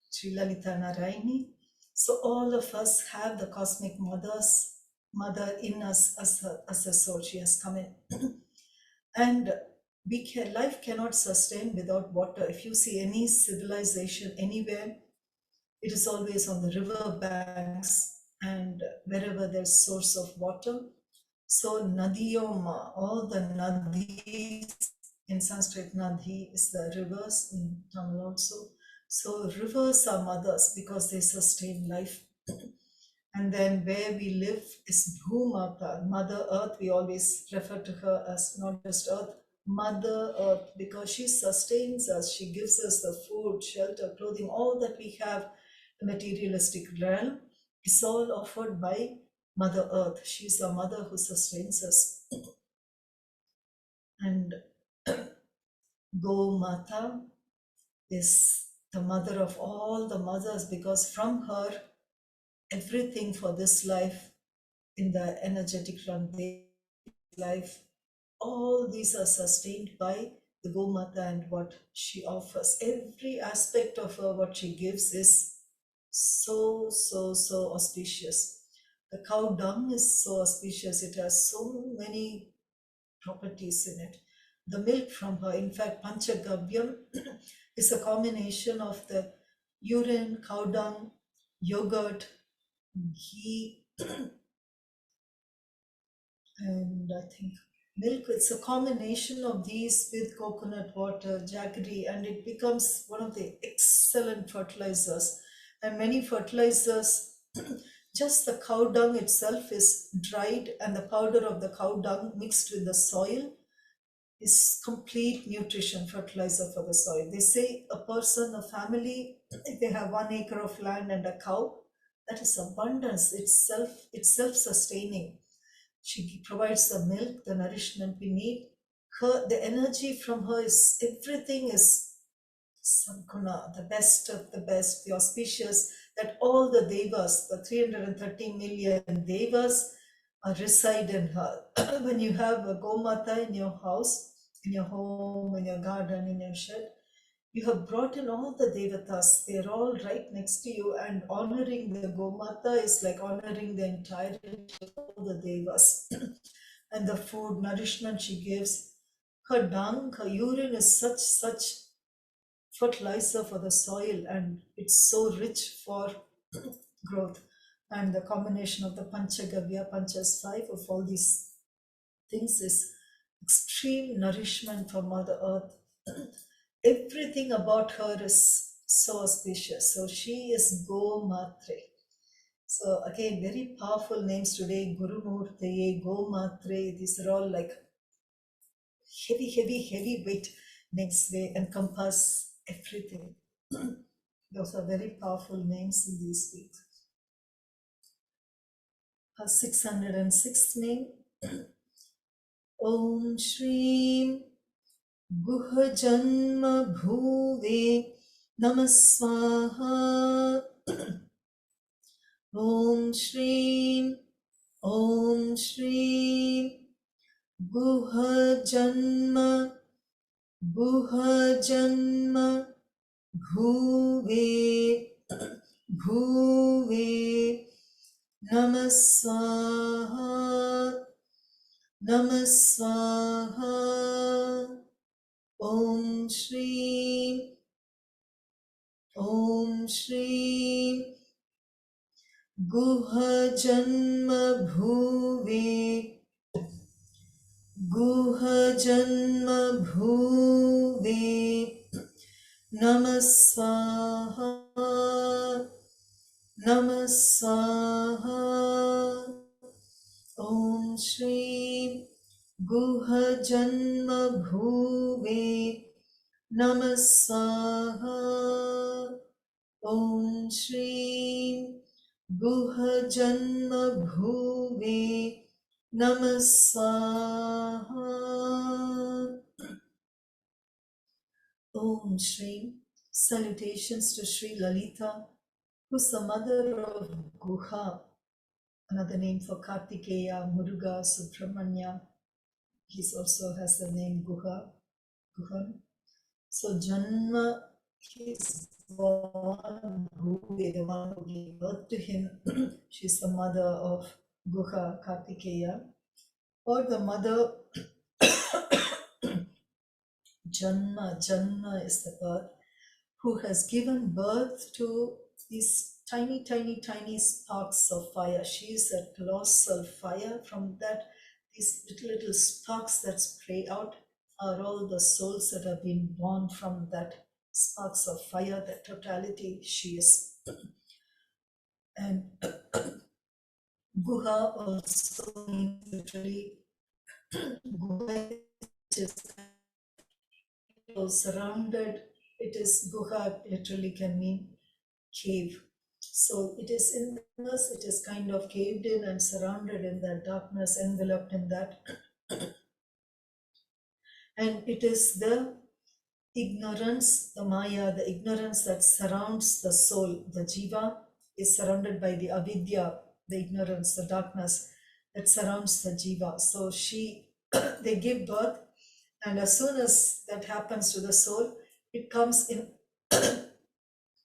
Speaker 1: Sri Lalitha Narayani. So all of us have the cosmic mother in us as a soul. She has come in. And life cannot sustain without water. If you see any civilization anywhere, it is always on the river banks and wherever there's source of water. So Nadiyoma, all the Nadis, in Sanskrit Nadi is the rivers, in Tamil also. So rivers are mothers because they sustain life. And then where we live is Bhumata, Mother Earth. We always refer to her as not just Earth, Mother Earth, because she sustains us. She gives us the food, shelter, clothing, all that we have. The materialistic realm is all offered by Mother Earth. She's a mother who sustains us. And Go Mata is the mother of all the mothers, because from her, everything for this life, in the energetic run, life, all these are sustained by the Gomata and what she offers. Every aspect of her, what she gives, is so auspicious. The cow dung is so auspicious. It has so many properties in it. The milk from her, in fact, Panchagavyam is a combination of the urine, cow dung, yogurt, ghee, and I think milk. It's a combination of these with coconut water, jaggery, and it becomes one of the excellent fertilizers. And many fertilizers, just the cow dung itself is dried, and the powder of the cow dung mixed with the soil is complete nutrition fertilizer for the soil. They say a person, a family, if they have 1 acre of land and a cow, that is abundance. It's self-sustaining. She provides the milk, the nourishment we need. The energy from her is, everything is Sankuna, the best of the best, the auspicious, that all the devas, the 330 million devas, reside in her. When you have a Gomata in your house, in your home, in your garden, in your shed, you have brought in all the devatas. They're all right next to you, and honoring the Gomata is like honoring the entirety of all the devas. And the food, nourishment she gives, her dung, her urine is such fertilizer for the soil, and it's so rich for growth. And the combination of the Panchagavya, Panchas 5 of all these things is extreme nourishment for Mother Earth. Everything about her is so auspicious. So she is Go Matre. So again, very powerful names today. Guru Murteye, Go Matre. These are all like heavy weight names. They encompass everything. Those are very powerful names in these weeks. Her 606th name, Om Shreem Guha Janma Bhuve Namaswaha. Om Shreem Guha Janma Bhuve Namaswaha. Om Shri Guha Janma Bhuve Namaswaha. Om Shri Guha Janma Bhuve Namaswaha. Om Shri Guha Janma Bhuve Namaswaha. Om Shri. Salutations to Sri Lalitha, who's the mother of Guha, another name for Kartikeya, Muruga, Subramanya. He also has the name Guhan. So Janma, he's born, Bhuve, the one who gave birth to him. She's the mother of Guha, Kartikeya, or the mother Janma is the birth, who has given birth to these tiny sparks of fire. She is a colossal fire. From that, these little sparks that spray out are all the souls that have been born from that sparks of fire, that totality she is. And Guha also means literally, Guha is surrounded. It is Guha literally can mean cave. So it is in us, it is kind of caved in and surrounded in that darkness, enveloped in that. And it is the ignorance, the Maya, the ignorance that surrounds the soul. The Jiva is surrounded by the avidya, the ignorance, the darkness that surrounds the Jiva. So they give birth, and as soon as that happens to the soul, it comes in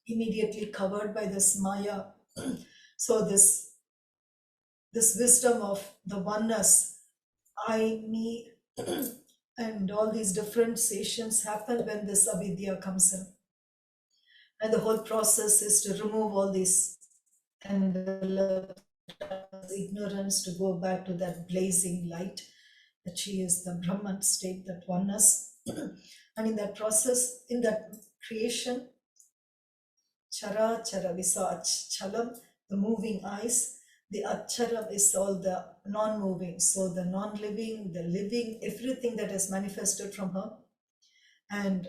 Speaker 1: immediately covered by this Maya. So this wisdom of the oneness, I, me, and all these differentiations happen when this avidya comes in. And the whole process is to remove all these enveloped ignorance, to go back to that blazing light, that she is the Brahman state, that oneness. And in that process, in that creation, chara chara visa chalam, the moving eyes, the acharam is all the non-moving. So the non-living, the living, everything that is manifested from her. And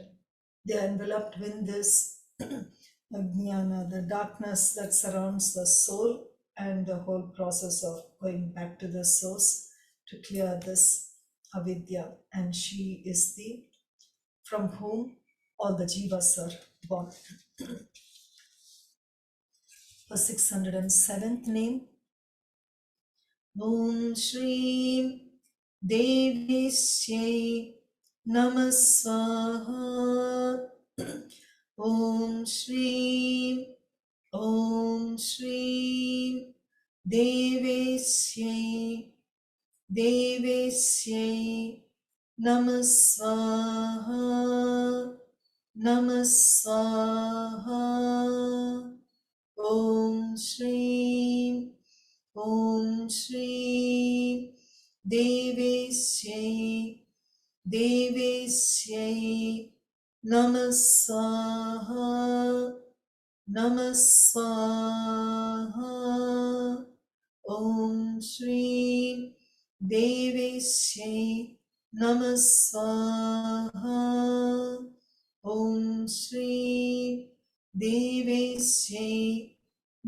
Speaker 1: they are enveloped with this ajnana, the darkness that surrounds the soul, and the whole process of going back to the source to clear this avidya. And she is the from whom all the jivas are born. The 607th name, Om Shri Devisya Namaswaha. Om Shri Devesya Namaswaha. Om Shri Devesya Namaswaha. Om Shri Devesya Namaswaha. Om Shri Devesya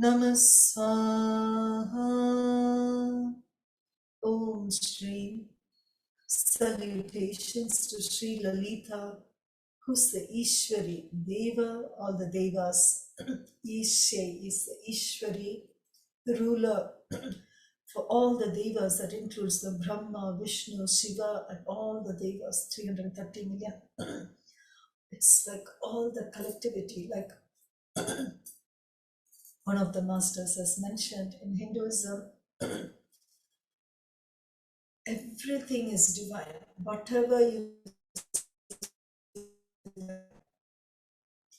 Speaker 1: Namaswaha. Om Shri. Salutations to Sri Lalitha, who's the Ishwari, Deva, all the Devas. Ishe is the Ishwari, the ruler for all the Devas. That includes the Brahma, Vishnu, Shiva, and all the Devas, 330 million. It's like all the collectivity, like one of the masters has mentioned in Hinduism, everything is divine. Whatever you,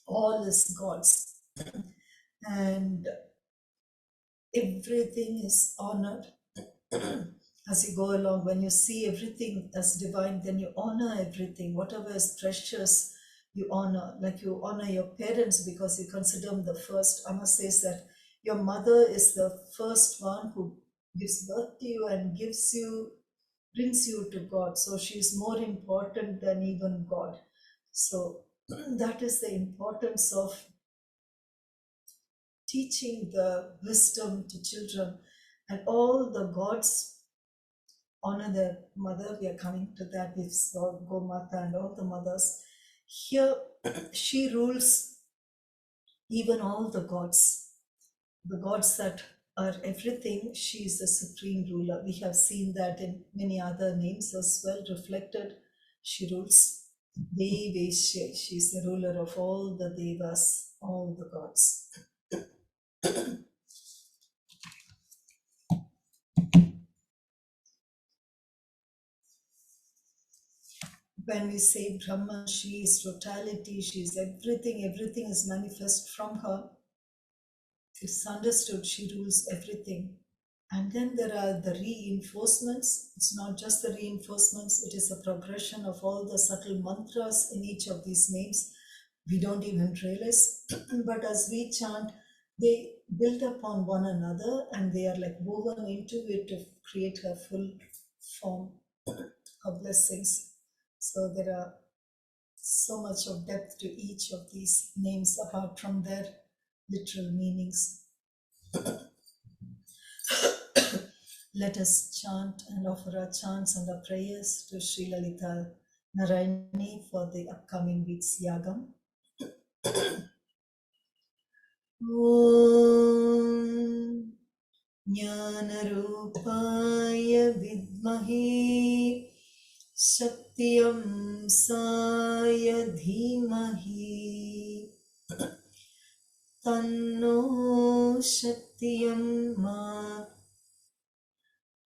Speaker 1: all is God's. And everything is honored. As you go along, when you see everything as divine, then you honor everything. Whatever is precious, you honor. Like you honor your parents because you consider them the first. Amma says that your mother is the first one who gives birth to you and brings you to God. So she is more important than even God. So that is the importance of teaching the wisdom to children. And all the gods honor their mother. We are coming to that with Gomata and all the mothers. Here, she rules even all the gods that are everything. She is the supreme ruler. We have seen that in many other names as well reflected. She rules. Devesya, she is the ruler of all the devas, all the gods. When we say Brahman, she is totality, she is everything, everything is manifest from her. It's understood she rules everything. And then there are the reinforcements. It's not just the reinforcements, it is a progression of all the subtle mantras in each of these names. We don't even realize, but as we chant, they build upon one another and they are like woven into it to create a full form of blessings. So there are so much of depth to each of these names apart from their literal meanings. Let us chant and offer our chants and our prayers to Sri Lalitha Narayani for the upcoming week's yagam. Om Jnanarupaya Vidmahi Shaktiyam Saya Dhimahi Tanno Shaktiyam Ma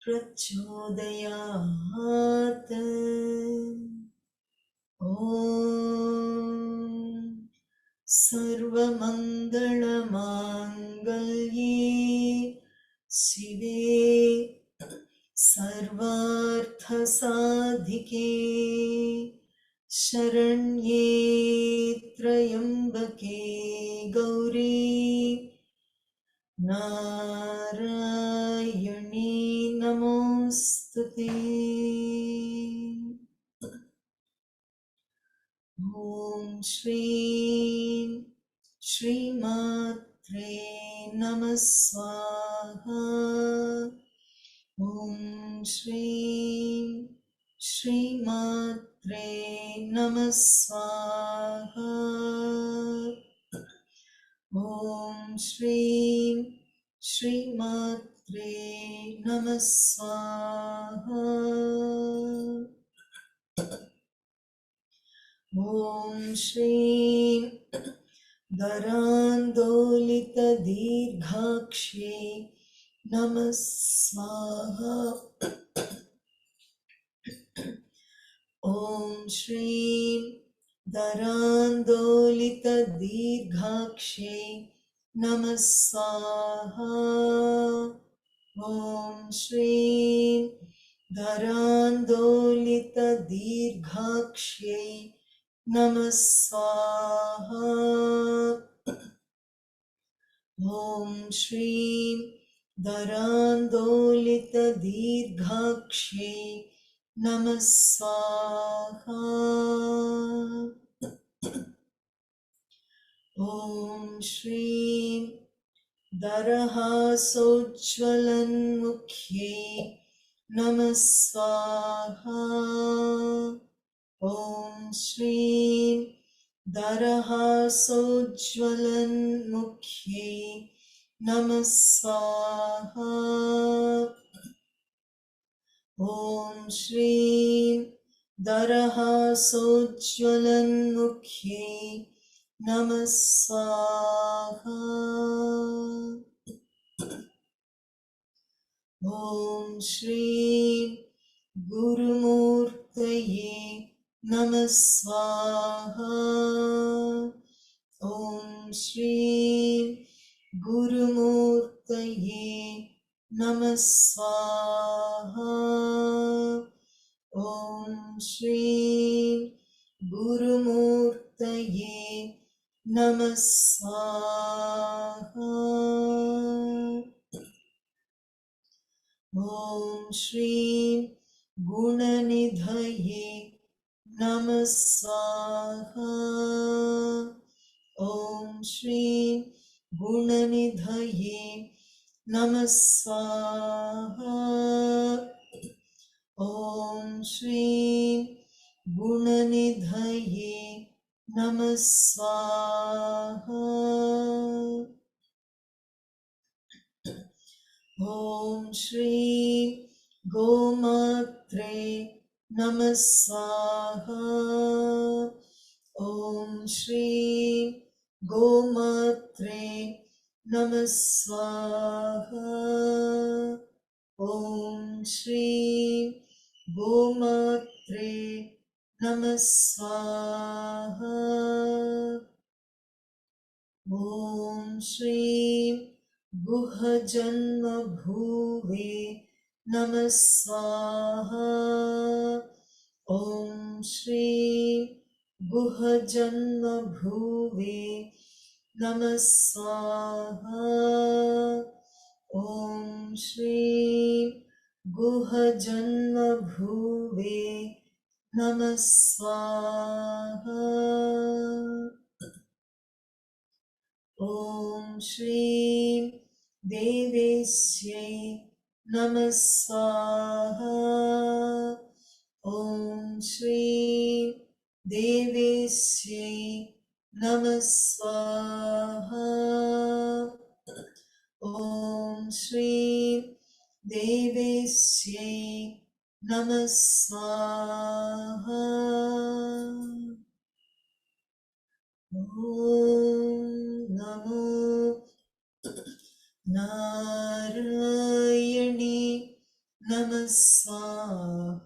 Speaker 1: Prachodayat. Om Sarvamangalamangalye Shive Sarvarthasadhike Sharanye Trayambake Gauri Narayani Namostute. Om Shri Shri Matre Namah Swaha. Om Shri Shri Matre Namah Swaha. Om Shri Shri Matre Namah Swaha. Om Shri Dharandolita Dirghakshe Namah Swaha. Om Shri Dharandolita Dirghakshe Namah Swaha. Om Shri Dharandolita Dirghakshe Namah Swaha. Om Shri Dharandolita Dirghakshe Namah Swaha. Om Shri Darahasojvalan Mukhe Namah Swaha. Om Shri Darahasojvalan Mukhe Namah Swaha. Om Shri Darahasojvalan Mukhe Namah Swaha. Om Shri Gurumurtaye Namah Swaha. Om Shri Gurumurtaye Namah Swaha. Om Shri Gurumurtaye Namah Swaha. Om Shri Gunanidhaye Namah Swaha. Om Shri Gunanidhaye Namah Swaha. Om Shri Gunanidhaye Namah Swaha. Om Shri Gomatre Namah Swaha. Om Shri Gomatre Namah Swaha. Om Shri Gomatre Namah Swaha. Om Shri Guhajanma Bhuve Namah Swaha. Om Shri Guhajanma Bhuve Namah Swaha. Om Shri Guhajanma Bhuve Namah Swaha. Om Shri Devesye Namah Swaha. Om Shri Devesye Namaswaha. Om Shri Devesye Namaswaha. Om Namo Narayani Namaswaha.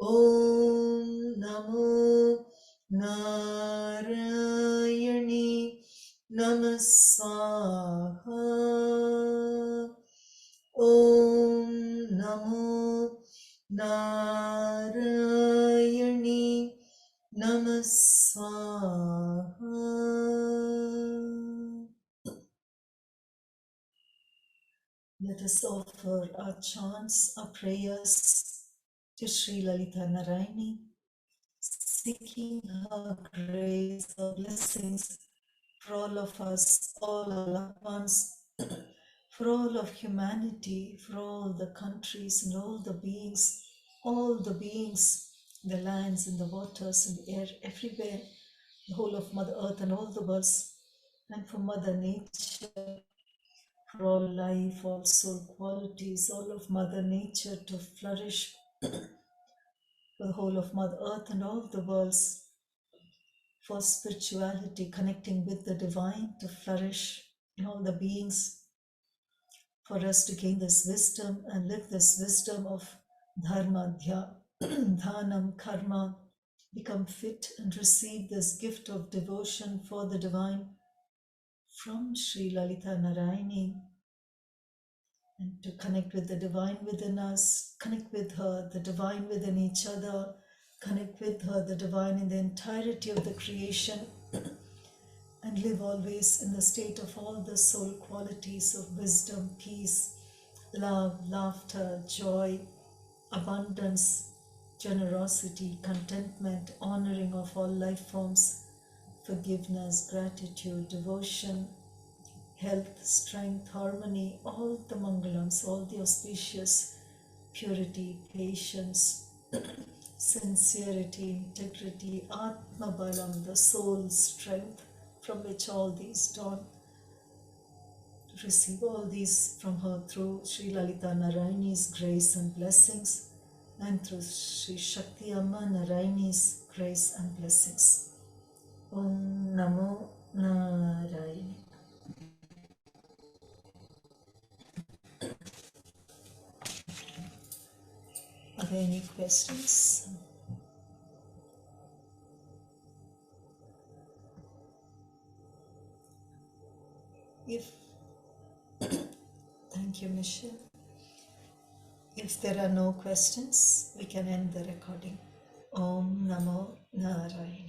Speaker 1: Om Namo Narayani Namaswaha. Om Namo Narayani Namaswaha. Let us offer our chants, our prayers to Sri Lalitha Narayani, seeking her grace, her blessings for all of us, all our loved ones, for all of humanity, for all the countries and all the beings, the lands and the waters and the air, everywhere, the whole of Mother Earth and all the worlds, and for Mother Nature, for all life, all soul qualities, all of Mother Nature to flourish, for the whole of Mother Earth and all the worlds, for spirituality connecting with the divine to flourish in all the beings, for us to gain this wisdom and live this wisdom of dharma, dhanam, karma, become fit and receive this gift of devotion for the divine from Sri Lalitha Narayani, and to connect with the divine within us, connect with her, the divine within each other, connect with her, the divine in the entirety of the creation, and live always in the state of all the soul qualities of wisdom, peace, love, laughter, joy, abundance, generosity, contentment, honoring of all life forms, forgiveness, gratitude, devotion, health, strength, harmony, all the mangalams, all the auspicious, purity, patience, sincerity, integrity, atma balam, the soul strength from which all these dawn. Receive all these from her through Sri Lalitha Narayani's grace and blessings, and through Sri Shakti Amma Narayani's grace and blessings. Om Namo Narayani. Are there any questions? If Thank you, Michelle. If there are no questions, we can end the recording. Om Namo Narayana.